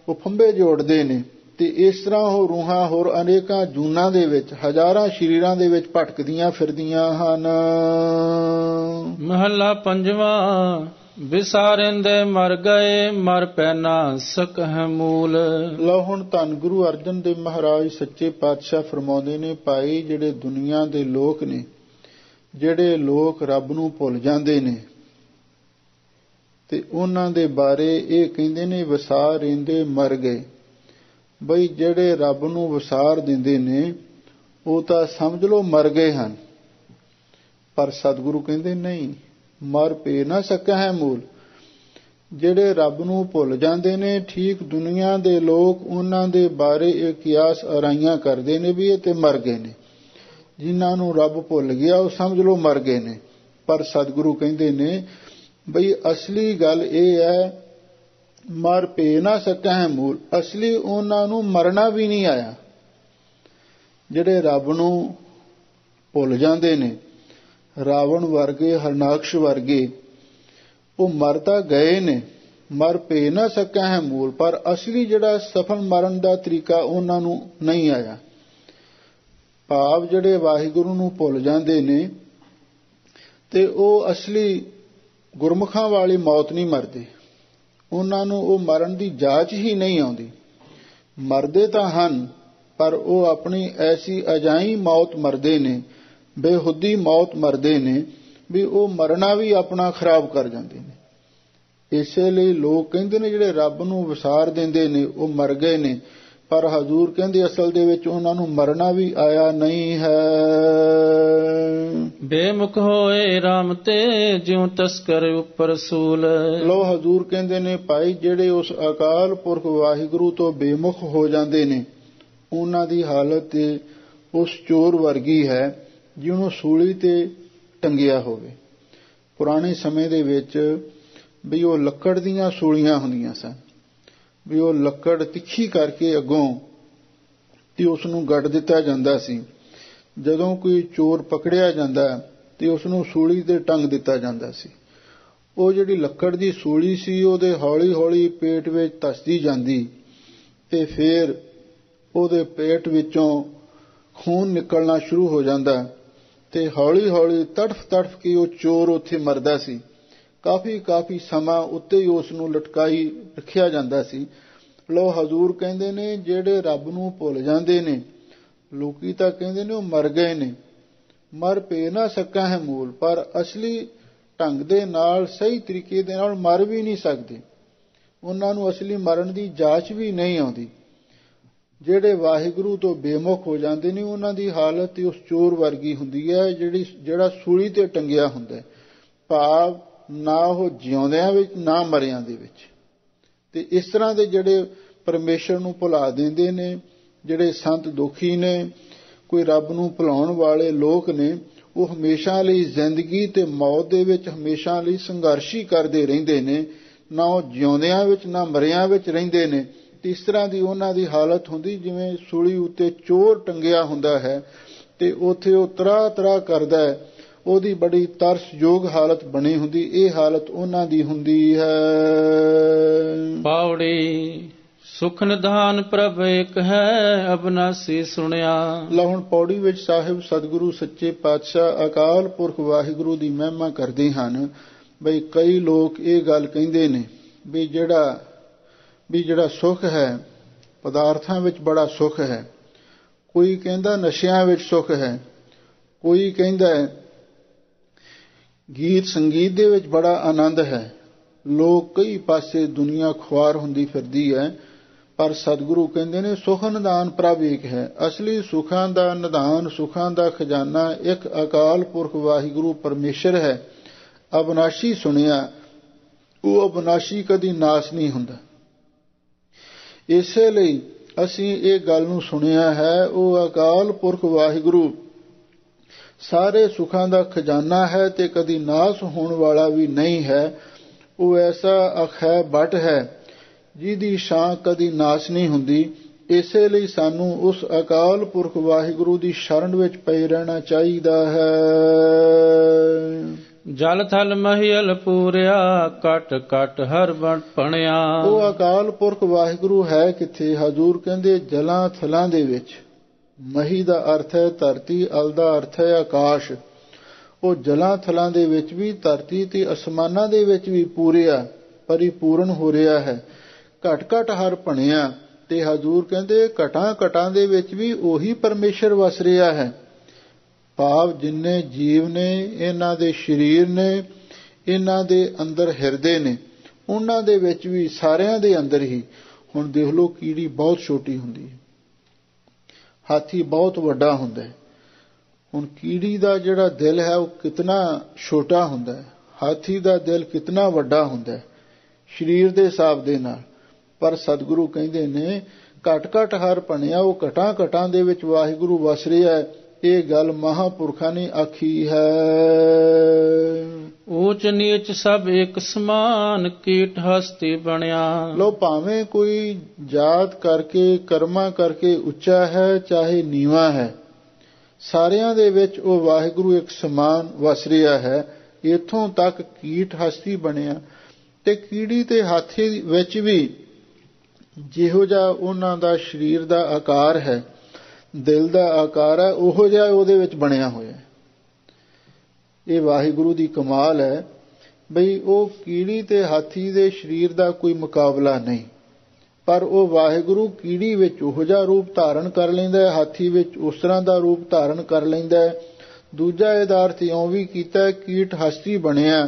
ਉਹ ਫੰਬੇ ਜੋੜਦੇ ਨੇ, ਤੇ ਇਸ ਤਰ੍ਹਾਂ ਉਹ ਰੂਹਾਂ ਹੋਰ ਅਨੇਕਾਂ ਜੂਨਾਂ ਦੇ ਵਿੱਚ, ਹਜ਼ਾਰਾਂ ਸਰੀਰਾਂ ਦੇ ਵਿੱਚ ਭਟਕਦੀਆਂ ਫਿਰਦੀਆਂ ਹਨ। ਮਹੱਲਾ ਪੰਜਵਾਂ। ਵਿਸਾਰਿੰਦੇ ਮਰ ਗਏ ਮਰ ਪੈ ਨਾ ਸਕਹਿ ਮੂਲ। ਲਓ ਹੁਣ ਧੰਨ ਗੁਰੂ ਅਰਜਨ ਦੇਵ ਮਹਾਰਾਜ ਸੱਚੇ ਪਾਤਸ਼ਾਹ ਫਰਮਾਉਂਦੇ ਨੇ, ਭਾਈ ਜਿਹੜੇ ਦੁਨੀਆ ਦੇ ਲੋਕ ਨੇ, ਜਿਹੜੇ ਲੋਕ ਰੱਬ ਨੂੰ ਭੁੱਲ ਜਾਂਦੇ ਨੇ ਤੇ ਉਹਨਾਂ ਦੇ ਬਾਰੇ ਇਹ ਕਹਿੰਦੇ ਨੇ ਵਿਸਾਰਿੰਦੇ ਮਰ ਗਏ। ਬਈ ਜਿਹੜੇ ਰੱਬ ਨੂੰ ਵਿਸਾਰ ਦਿੰਦੇ ਨੇ ਉਹ ਤਾਂ ਸਮਝ ਲਓ ਮਰ ਗਏ ਹਨ, ਪਰ ਸਤਿਗੁਰੂ ਕਹਿੰਦੇ ਨਹੀਂ, ਮਰ ਪੈ ਨਾ ਸਕਹਿ ਮੂਲ। ਜਿਹੜੇ ਰੱਬ ਨੂੰ ਭੁੱਲ ਜਾਂਦੇ ਨੇ, ਠੀਕ ਦੁਨੀਆ ਦੇ ਲੋਕ ਉਹਨਾਂ ਦੇ ਬਾਰੇ ਇਹ ਕਿਆਸ ਅਰਾਈਆਂ ਕਰਦੇ ਨੇ ਵੀ ਇਹ ਤੇ ਮਰ ਗਏ ਨੇ। ਜਿਨ੍ਹਾਂ ਨੂੰ ਰੱਬ ਭੁੱਲ ਗਿਆ ਉਹ ਸਮਝ ਲਓ ਮਰ ਗਏ ਨੇ, ਪਰ ਸਤਿਗੁਰੂ ਕਹਿੰਦੇ ਨੇ ਬਈ ਅਸਲੀ ਗੱਲ ਇਹ ਹੈ ਮਰ ਪੈ ਨਾ ਸਕਹਿ ਮੂਲ। ਅਸਲੀ ਉਹਨਾਂ ਨੂੰ ਮਰਨਾ ਵੀ ਨਹੀਂ ਆਇਆ। ਜਿਹੜੇ ਰੱਬ ਨੂੰ ਭੁੱਲ ਜਾਂਦੇ ਨੇ, ਰਾਵਣ ਵਰਗੇ, ਹਰਨਾਕਸ਼ ਵਰਗੇ, ਉਹ ਮਰ ਤਾਂ ਗਏ ਨੇ ਮਰ ਭੇ ਨਾ ਸਕਾ ਹੈ ਮੂਲ। ਪਰ ਅਸਲੀ ਜਿਹੜਾ ਸਫਲ ਮਰਨ ਦਾ ਤਰੀਕਾ ਉਹਨਾਂ ਨੂੰ ਨਹੀਂ ਆਇਆ। ਭਾਵ ਜਿਹੜੇ ਵਾਹਿਗੁਰੂ ਨੂੰ ਭੁੱਲ ਜਾਂਦੇ ਨੇ ਤੇ ਉਹ ਅਸਲੀ ਗੁਰਮੁਖਾਂ ਵਾਲੀ ਮੌਤ ਨਹੀਂ ਮਰਦੇ। ਉਹਨਾਂ ਨੂੰ ਉਹ ਮਰਨ ਦੀ ਜਾਚ ਹੀ ਨਹੀਂ ਆਉਂਦੀ। ਮਰਦੇ ਤਾਂ ਹਨ ਪਰ ਉਹ ਆਪਣੀ ਐਸੀ ਅਜਾਈ ਮੌਤ ਮਰਦੇ ਨੇ, ਬੇਹੁੱਦੀ ਮੌਤ ਮਰਦੇ ਨੇ ਵੀ ਉਹ ਮਰਨਾ ਵੀ ਆਪਣਾ ਖਰਾਬ ਕਰ ਜਾਂਦੇ ਨੇ। ਇਸੇ ਲਈ ਲੋਕ ਕਹਿੰਦੇ ਨੇ ਜਿਹੜੇ ਰੱਬ ਨੂੰ ਵਿਸਾਰ ਦਿੰਦੇ ਨੇ ਉਹ ਮਰ ਗਏ ਨੇ, ਪਰ ਹਜ਼ੂਰ ਕਹਿੰਦੇ ਅਸਲ ਦੇ ਵਿੱਚ ਉਹਨਾਂ ਨੂੰ ਮਰਨਾ ਵੀ ਆਇਆ ਨਹੀਂ ਹੈ। ਬੇਮੁਖ ਹੋਏ ਰਾਮ ਤੇ ਜਿਉ ਤਸਕਰ ਉੱਪਰ ਸੂਲ। ਲੋ ਹਜ਼ੂਰ ਕਹਿੰਦੇ ਨੇ ਭਾਈ ਜਿਹੜੇ ਉਸ ਅਕਾਲ ਪੁਰਖ ਵਾਹਿਗੁਰੂ ਤੋਂ ਬੇਮੁਖ ਹੋ ਜਾਂਦੇ ਨੇ ਉਹਨਾਂ ਦੀ ਹਾਲਤ ਉਸ ਚੋਰ ਵਰਗੀ ਹੈ ਜਿਹਨੂੰ ਸੂਲੀ ਤੇ ਟੰਗਿਆ ਹੋਵੇ। ਪੁਰਾਣੇ ਸਮੇਂ ਦੇ ਵਿੱਚ ਵੀ ਉਹ ਲੱਕੜ ਦੀਆਂ ਸੂਲੀਆਂ ਹੁੰਦੀਆਂ ਸਨ, ਵੀ ਉਹ ਲੱਕੜ ਤਿੱਖੀ ਕਰਕੇ ਅੱਗੋਂ ਤੇ ਉਸ ਨੂੰ ਗੱਡ ਦਿੱਤਾ ਜਾਂਦਾ ਸੀ। ਜਦੋਂ ਕੋਈ ਚੋਰ ਪਕੜਿਆ ਜਾਂਦਾ ਤੇ ਉਸ ਨੂੰ ਸੂਲੀ ਤੇ ਟੰਗ ਦਿੱਤਾ ਜਾਂਦਾ ਸੀ। ਉਹ ਜਿਹੜੀ ਲੱਕੜ ਦੀ ਸੂਲੀ ਸੀ ਉਹਦੇ ਹੌਲੀ ਹੌਲੀ ਪੇਟ ਵਿੱਚ ਧੱਸਦੀ ਜਾਂਦੀ ਤੇ ਫਿਰ ਉਹਦੇ ਪੇਟ ਵਿੱਚੋਂ ਖੂਨ ਨਿਕਲਣਾ ਸ਼ੁਰੂ ਹੋ ਜਾਂਦਾ ਤੇ ਹੌਲੀ ਹੌਲੀ ਤੜਫ ਤੜਫ ਕੇ ਉਹ ਚੋਰ ਉੱਥੇ ਮਰਦਾ ਸੀ। ਕਾਫੀ ਸਮਾਂ ਉੱਤੇ ਹੀ ਉਸ ਨੂੰ ਲਟਕਾਈ ਰੱਖਿਆ ਜਾਂਦਾ ਸੀ। ਲੋ ਹਜ਼ੂਰ ਕਹਿੰਦੇ ਨੇ ਜਿਹੜੇ ਰੱਬ ਨੂੰ ਭੁੱਲ ਜਾਂਦੇ ਨੇ, ਲੋਕੀ ਤਾਂ ਕਹਿੰਦੇ ਨੇ ਉਹ ਮਰ ਗਏ ਨੇ, ਮਰ ਭੇ ਨਾ ਸਕਾ ਹੈ ਮੂਲ। ਪਰ ਅਸਲੀ ਢੰਗ ਦੇ ਨਾਲ ਸਹੀ ਤਰੀਕੇ ਦੇ ਨਾਲ ਮਰ ਵੀ ਨਹੀਂ ਸਕਦੇ। ਉਹਨਾਂ ਨੂੰ ਅਸਲੀ ਮਰਨ ਦੀ ਜਾਚ ਵੀ ਨਹੀਂ ਆਉਂਦੀ। ਜਿਹੜੇ ਵਾਹਿਗੁਰੂ ਤੋਂ ਬੇਮੁਖ ਹੋ ਜਾਂਦੇ ਨੇ ਉਹਨਾਂ ਦੀ ਹਾਲਤ ਉਸ ਚੋਰ ਵਰਗੀ ਹੁੰਦੀ ਹੈ ਜਿਹੜਾ ਸੂਲੀ ਤੇ ਟੰਗਿਆ ਹੁੰਦਾ। ਭਾਵ ਨਾ ਉਹ ਜਿਉਂਦਿਆਂ ਵਿੱਚ ਨਾ ਮਰਿਆਂ ਦੇ ਵਿੱਚ। ਤੇ ਇਸ ਤਰ੍ਹਾਂ ਦੇ ਜਿਹੜੇ ਪਰਮੇਸ਼ਰ ਨੂੰ ਭੁਲਾ ਦਿੰਦੇ ਨੇ, ਜਿਹੜੇ ਸੰਤ ਦੁਖੀ ਨੇ, ਕੋਈ ਰੱਬ ਨੂੰ ਭੁਲਾਉਣ ਵਾਲੇ ਲੋਕ ਨੇ, ਉਹ ਹਮੇਸ਼ਾ ਲਈ ਜ਼ਿੰਦਗੀ ਤੇ ਮੌਤ ਦੇ ਵਿੱਚ ਹਮੇਸ਼ਾ ਲਈ ਸੰਘਰਸ਼ ਹੀ ਕਰਦੇ ਰਹਿੰਦੇ ਨੇ। ਨਾ ਉਹ ਜਿਉਂਦਿਆਂ ਵਿੱਚ ਨਾ ਮਰਿਆਂ ਵਿੱਚ ਰਹਿੰਦੇ ਨੇ। ਇਸ ਤਰ੍ਹਾਂ ਦੀ ਉਹਨਾਂ ਦੀ ਹਾਲਤ ਹੁੰਦੀ ਜਿਵੇਂ ਸੂਲੀ ਉੱਤੇ ਚੋਰ ਟੰਗਿਆ ਹੁੰਦਾ ਹੈ ਤੇ ਉੱਥੇ ਉਹ ਤਰਾ ਕਰਦਾ ਹੈ। ਉਹਦੀ ਬੜੀ ਤਰਸਯੋਗ ਹਾਲਤ ਬਣੀ ਹੁੰਦੀ। ਇਹ ਹਾਲਤ ਉਹਨਾਂ ਦੀ ਹੁੰਦੀ ਹੈ। ਪੌੜੀ ਸੁਖ ਨਿਧਾਨ ਪ੍ਰਭ ਇੱਕ ਹੈ ਅਬਨਾਸੀ ਸੁਣਿਆ। ਲਓ ਹੁਣ ਪੌੜੀ ਵਿੱਚ ਸਾਹਿਬ ਸਤਿਗੁਰੂ ਸੱਚੇ ਪਾਤਸ਼ਾਹ ਅਕਾਲ ਪੁਰਖ ਵਾਹਿਗੁਰੂ ਦੀ ਮਹਿਮਾ ਕਰਦੇ ਹਨ। ਬਈ ਕਈ ਲੋਕ ਇਹ ਗੱਲ ਕਹਿੰਦੇ ਨੇ ਵੀ ਜਿਹੜਾ ਸੁੱਖ ਹੈ ਪਦਾਰਥਾਂ ਵਿੱਚ ਬੜਾ ਸੁੱਖ ਹੈ। ਕੋਈ ਕਹਿੰਦਾ ਨਸ਼ਿਆਂ ਵਿੱਚ ਸੁੱਖ ਹੈ, ਕੋਈ ਕਹਿੰਦਾ ਗੀਤ ਸੰਗੀਤ ਦੇ ਵਿੱਚ ਬੜਾ ਆਨੰਦ ਹੈ। ਲੋਕ ਕਈ ਪਾਸੇ ਦੁਨੀਆ ਖੁਆਰ ਹੁੰਦੀ ਫਿਰਦੀ ਹੈ, ਪਰ ਸਤਿਗੁਰੂ ਕਹਿੰਦੇ ਨੇ ਸੁਖ ਨਿਧਾਨ ਪ੍ਰਭ ਏਕ ਹੈ। ਅਸਲੀ ਸੁੱਖਾਂ ਦਾ ਨਿਧਾਨ, ਸੁੱਖਾਂ ਦਾ ਖਜ਼ਾਨਾ ਇੱਕ ਅਕਾਲ ਪੁਰਖ ਵਾਹਿਗੁਰੂ ਪਰਮੇਸ਼ਰ ਹੈ। ਅਬਨਾਸ਼ੀ ਸੁਣਿਆ, ਉਹ ਅਬਨਾਸ਼ੀ ਕਦੀ ਨਾਸ ਨਹੀਂ ਹੁੰਦਾ। ਇਸੇ ਲਈ ਅਸੀਂ ਇਹ ਗੱਲ ਨੂੰ ਸੁਣਿਆ ਹੈ, ਉਹ ਅਕਾਲ ਪੁਰਖ ਵਾਹਿਗੁਰੂ ਸਾਰੇ ਸੁੱਖਾਂ ਦਾ ਖਜ਼ਾਨਾ ਹੈ ਤੇ ਕਦੀ ਨਾਸ ਹੋਣ ਵਾਲਾ ਵੀ ਨਹੀਂ ਹੈ। ਉਹ ਐਸਾ ਅਖੈ ਬਟ ਹੈ ਜਿਹਦੀ ਛਾਂ ਕਦੀ ਨਾਸ ਨਹੀਂ ਹੁੰਦੀ। ਇਸੇ ਲਈ ਸਾਨੂੰ ਉਸ ਅਕਾਲ ਪੁਰਖ ਵਾਹਿਗੁਰੂ ਦੀ ਸ਼ਰਨ ਵਿੱਚ ਪਏ ਰਹਿਣਾ ਚਾਹੀਦਾ ਹੈ। ਜਲ ਥਲ ਮਹੀਲ ਪੂਰਿਆ ਕਟ ਕਟ ਹਰ ਬਣਿਆ। ਉਹ ਅਕਾਲ ਪੁਰਖ ਵਾਹਿਗੁਰੂ ਹੈ ਕਿੱਥੇ? ਹਜ਼ੂਰ ਕਹਿੰਦੇ ਜਲਾਂ ਥਲਾਂ ਦੇ ਵਿੱਚ। ਮਹੀ ਦਾ ਅਰਥ ਹੈ ਧਰਤੀ, ਅਲ ਦਾ ਅਰਥ ਹੈ ਆਕਾਸ਼। ਉਹ ਜਲਾਂ ਥਲਾਂ ਦੇ ਵਿੱਚ ਵੀ, ਧਰਤੀ ਤੇ ਅਸਮਾਨਾਂ ਦੇ ਵਿੱਚ ਵੀ ਪੂਰਿਆ ਪਰਿਪੂਰਨ ਹੋ ਰਿਹਾ ਹੈ। ਘਟ ਘਟ ਹਰ ਭਣਿਆ। ਤੇ ਹਜ਼ੂਰ ਕਹਿੰਦੇ ਘਟਾਂ ਘਟਾਂ ਦੇ ਵਿੱਚ ਵੀ ਉਹੀ ਪਰਮੇਸ਼ਰ ਵਸ ਰਿਹਾ ਹੈ। ਭਾਵ ਜਿੰਨੇ ਜੀਵ ਨੇ, ਇਹਨਾਂ ਦੇ ਸਰੀਰ ਨੇ, ਇਹਨਾਂ ਦੇ ਅੰਦਰ ਹਿਰਦੇ ਨੇ, ਉਹਨਾਂ ਦੇ ਵਿੱਚ ਵੀ ਸਾਰਿਆਂ ਦੇ ਅੰਦਰ ਹੀ। ਹੁਣ ਦੇਖ ਲਓ ਕੀੜੀ ਬਹੁਤ ਛੋਟੀ ਹੁੰਦੀ ਹੈ, ਹਾਥੀ ਬਹੁਤ ਵੱਡਾ ਹੁੰਦਾ ਹੈ। ਹੁਣ ਕੀੜੀ ਦਾ ਜਿਹੜਾ ਦਿਲ ਹੈ ਉਹ ਕਿਤਨਾ ਛੋਟਾ ਹੁੰਦਾ ਹੈ, ਹਾਥੀ ਦਾ ਦਿਲ ਕਿਤਨਾ ਵੱਡਾ ਹੁੰਦਾ ਹੈ ਸਰੀਰ ਦੇ ਹਿਸਾਬ ਦੇ ਨਾਲ। ਪਰ ਸਤਿਗੁਰੂ ਕਹਿੰਦੇ ਨੇ ਘਟ ਘਟ ਹਰ ਭਣਿਆ। ਉਹ ਘਟਾਂ ਘਟਾਂ ਦੇ ਵਿੱਚ ਵਾਹਿਗੁਰੂ ਵਸ ਰਿਹਾ ਹੈ। ਇਹ ਗੱਲ ਮਹਾਂਪੁਰਖਾਂ ਨੇ ਆਖੀ ਹੈ। ਊਚ ਨੀਚ ਸਭ ਇੱਕ ਸਮਾਨ ਕੀਟ ਹਸਤੀ ਬਣਿਆ। ਲੋ ਭਾਵੇਂ ਕੋਈ ਜਾਤ ਕਰਕੇ ਕਰਮਾਂ ਕਰਕੇ ਉੱਚਾ ਹੈ ਚਾਹੇ ਨੀਵਾਂ ਹੈ, ਸਾਰਿਆਂ ਦੇ ਵਿੱਚ ਉਹ ਵਾਹਿਗੁਰੂ ਇੱਕ ਸਮਾਨ ਵਸ ਰਿਹਾ ਹੈ। ਇੱਥੋਂ ਤੱਕ ਕੀਟ ਹਸਤੀ ਬਣਿਆ। ਤੇ ਕੀੜੀ ਤੇ ਹਾਥੀ ਵਿੱਚ ਵੀ ਜਿਹੋ ਜਿਹਾ ਉਹਨਾਂ ਦਾ ਸਰੀਰ ਦਾ ਆਕਾਰ ਹੈ, ਦਿਲ ਦਾ ਆਕਾਰ ਹੈ, ਉਹੋ ਜਿਹਾ ਉਹਦੇ ਵਿੱਚ ਬਣਿਆ ਹੋਇਆ ਹੈ। ਇਹ ਵਾਹਿਗੁਰੂ ਦੀ ਕਮਾਲ ਹੈ ਬਈ ਉਹ ਕੀੜੀ ਤੇ ਹਾਥੀ ਦੇ ਸਰੀਰ ਦਾ ਕੋਈ ਮੁਕਾਬਲਾ ਨਹੀਂ, ਪਰ ਉਹ ਵਾਹਿਗੁਰੂ ਕੀੜੀ ਵਿੱਚ ਉਹੋ ਜਿਹਾ ਰੂਪ ਧਾਰਨ ਕਰ ਲੈਂਦਾ ਹੈ, ਹਾਥੀ ਵਿੱਚ ਉਸ ਤਰ੍ਹਾਂ ਦਾ ਰੂਪ ਧਾਰਨ ਕਰ ਲੈਂਦਾ ਹੈ। ਦੂਜਾ ਇਹਦਾ ਅਰਥ ਇਉਂ ਵੀ ਕੀਤਾ, ਕੀਟ ਹਸਤੀ ਬਣਿਆ,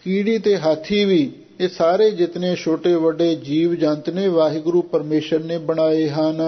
ਕੀੜੀ ਤੇ ਹਾਥੀ ਵੀ, ਇਹ ਸਾਰੇ ਜਿਤਨੇ ਛੋਟੇ ਵੱਡੇ ਜੀਵ ਜੰਤ ਨੇ ਵਾਹਿਗੁਰੂ ਪਰਮੇਸ਼ਰ ਨੇ ਬਣਾਏ ਹਨ।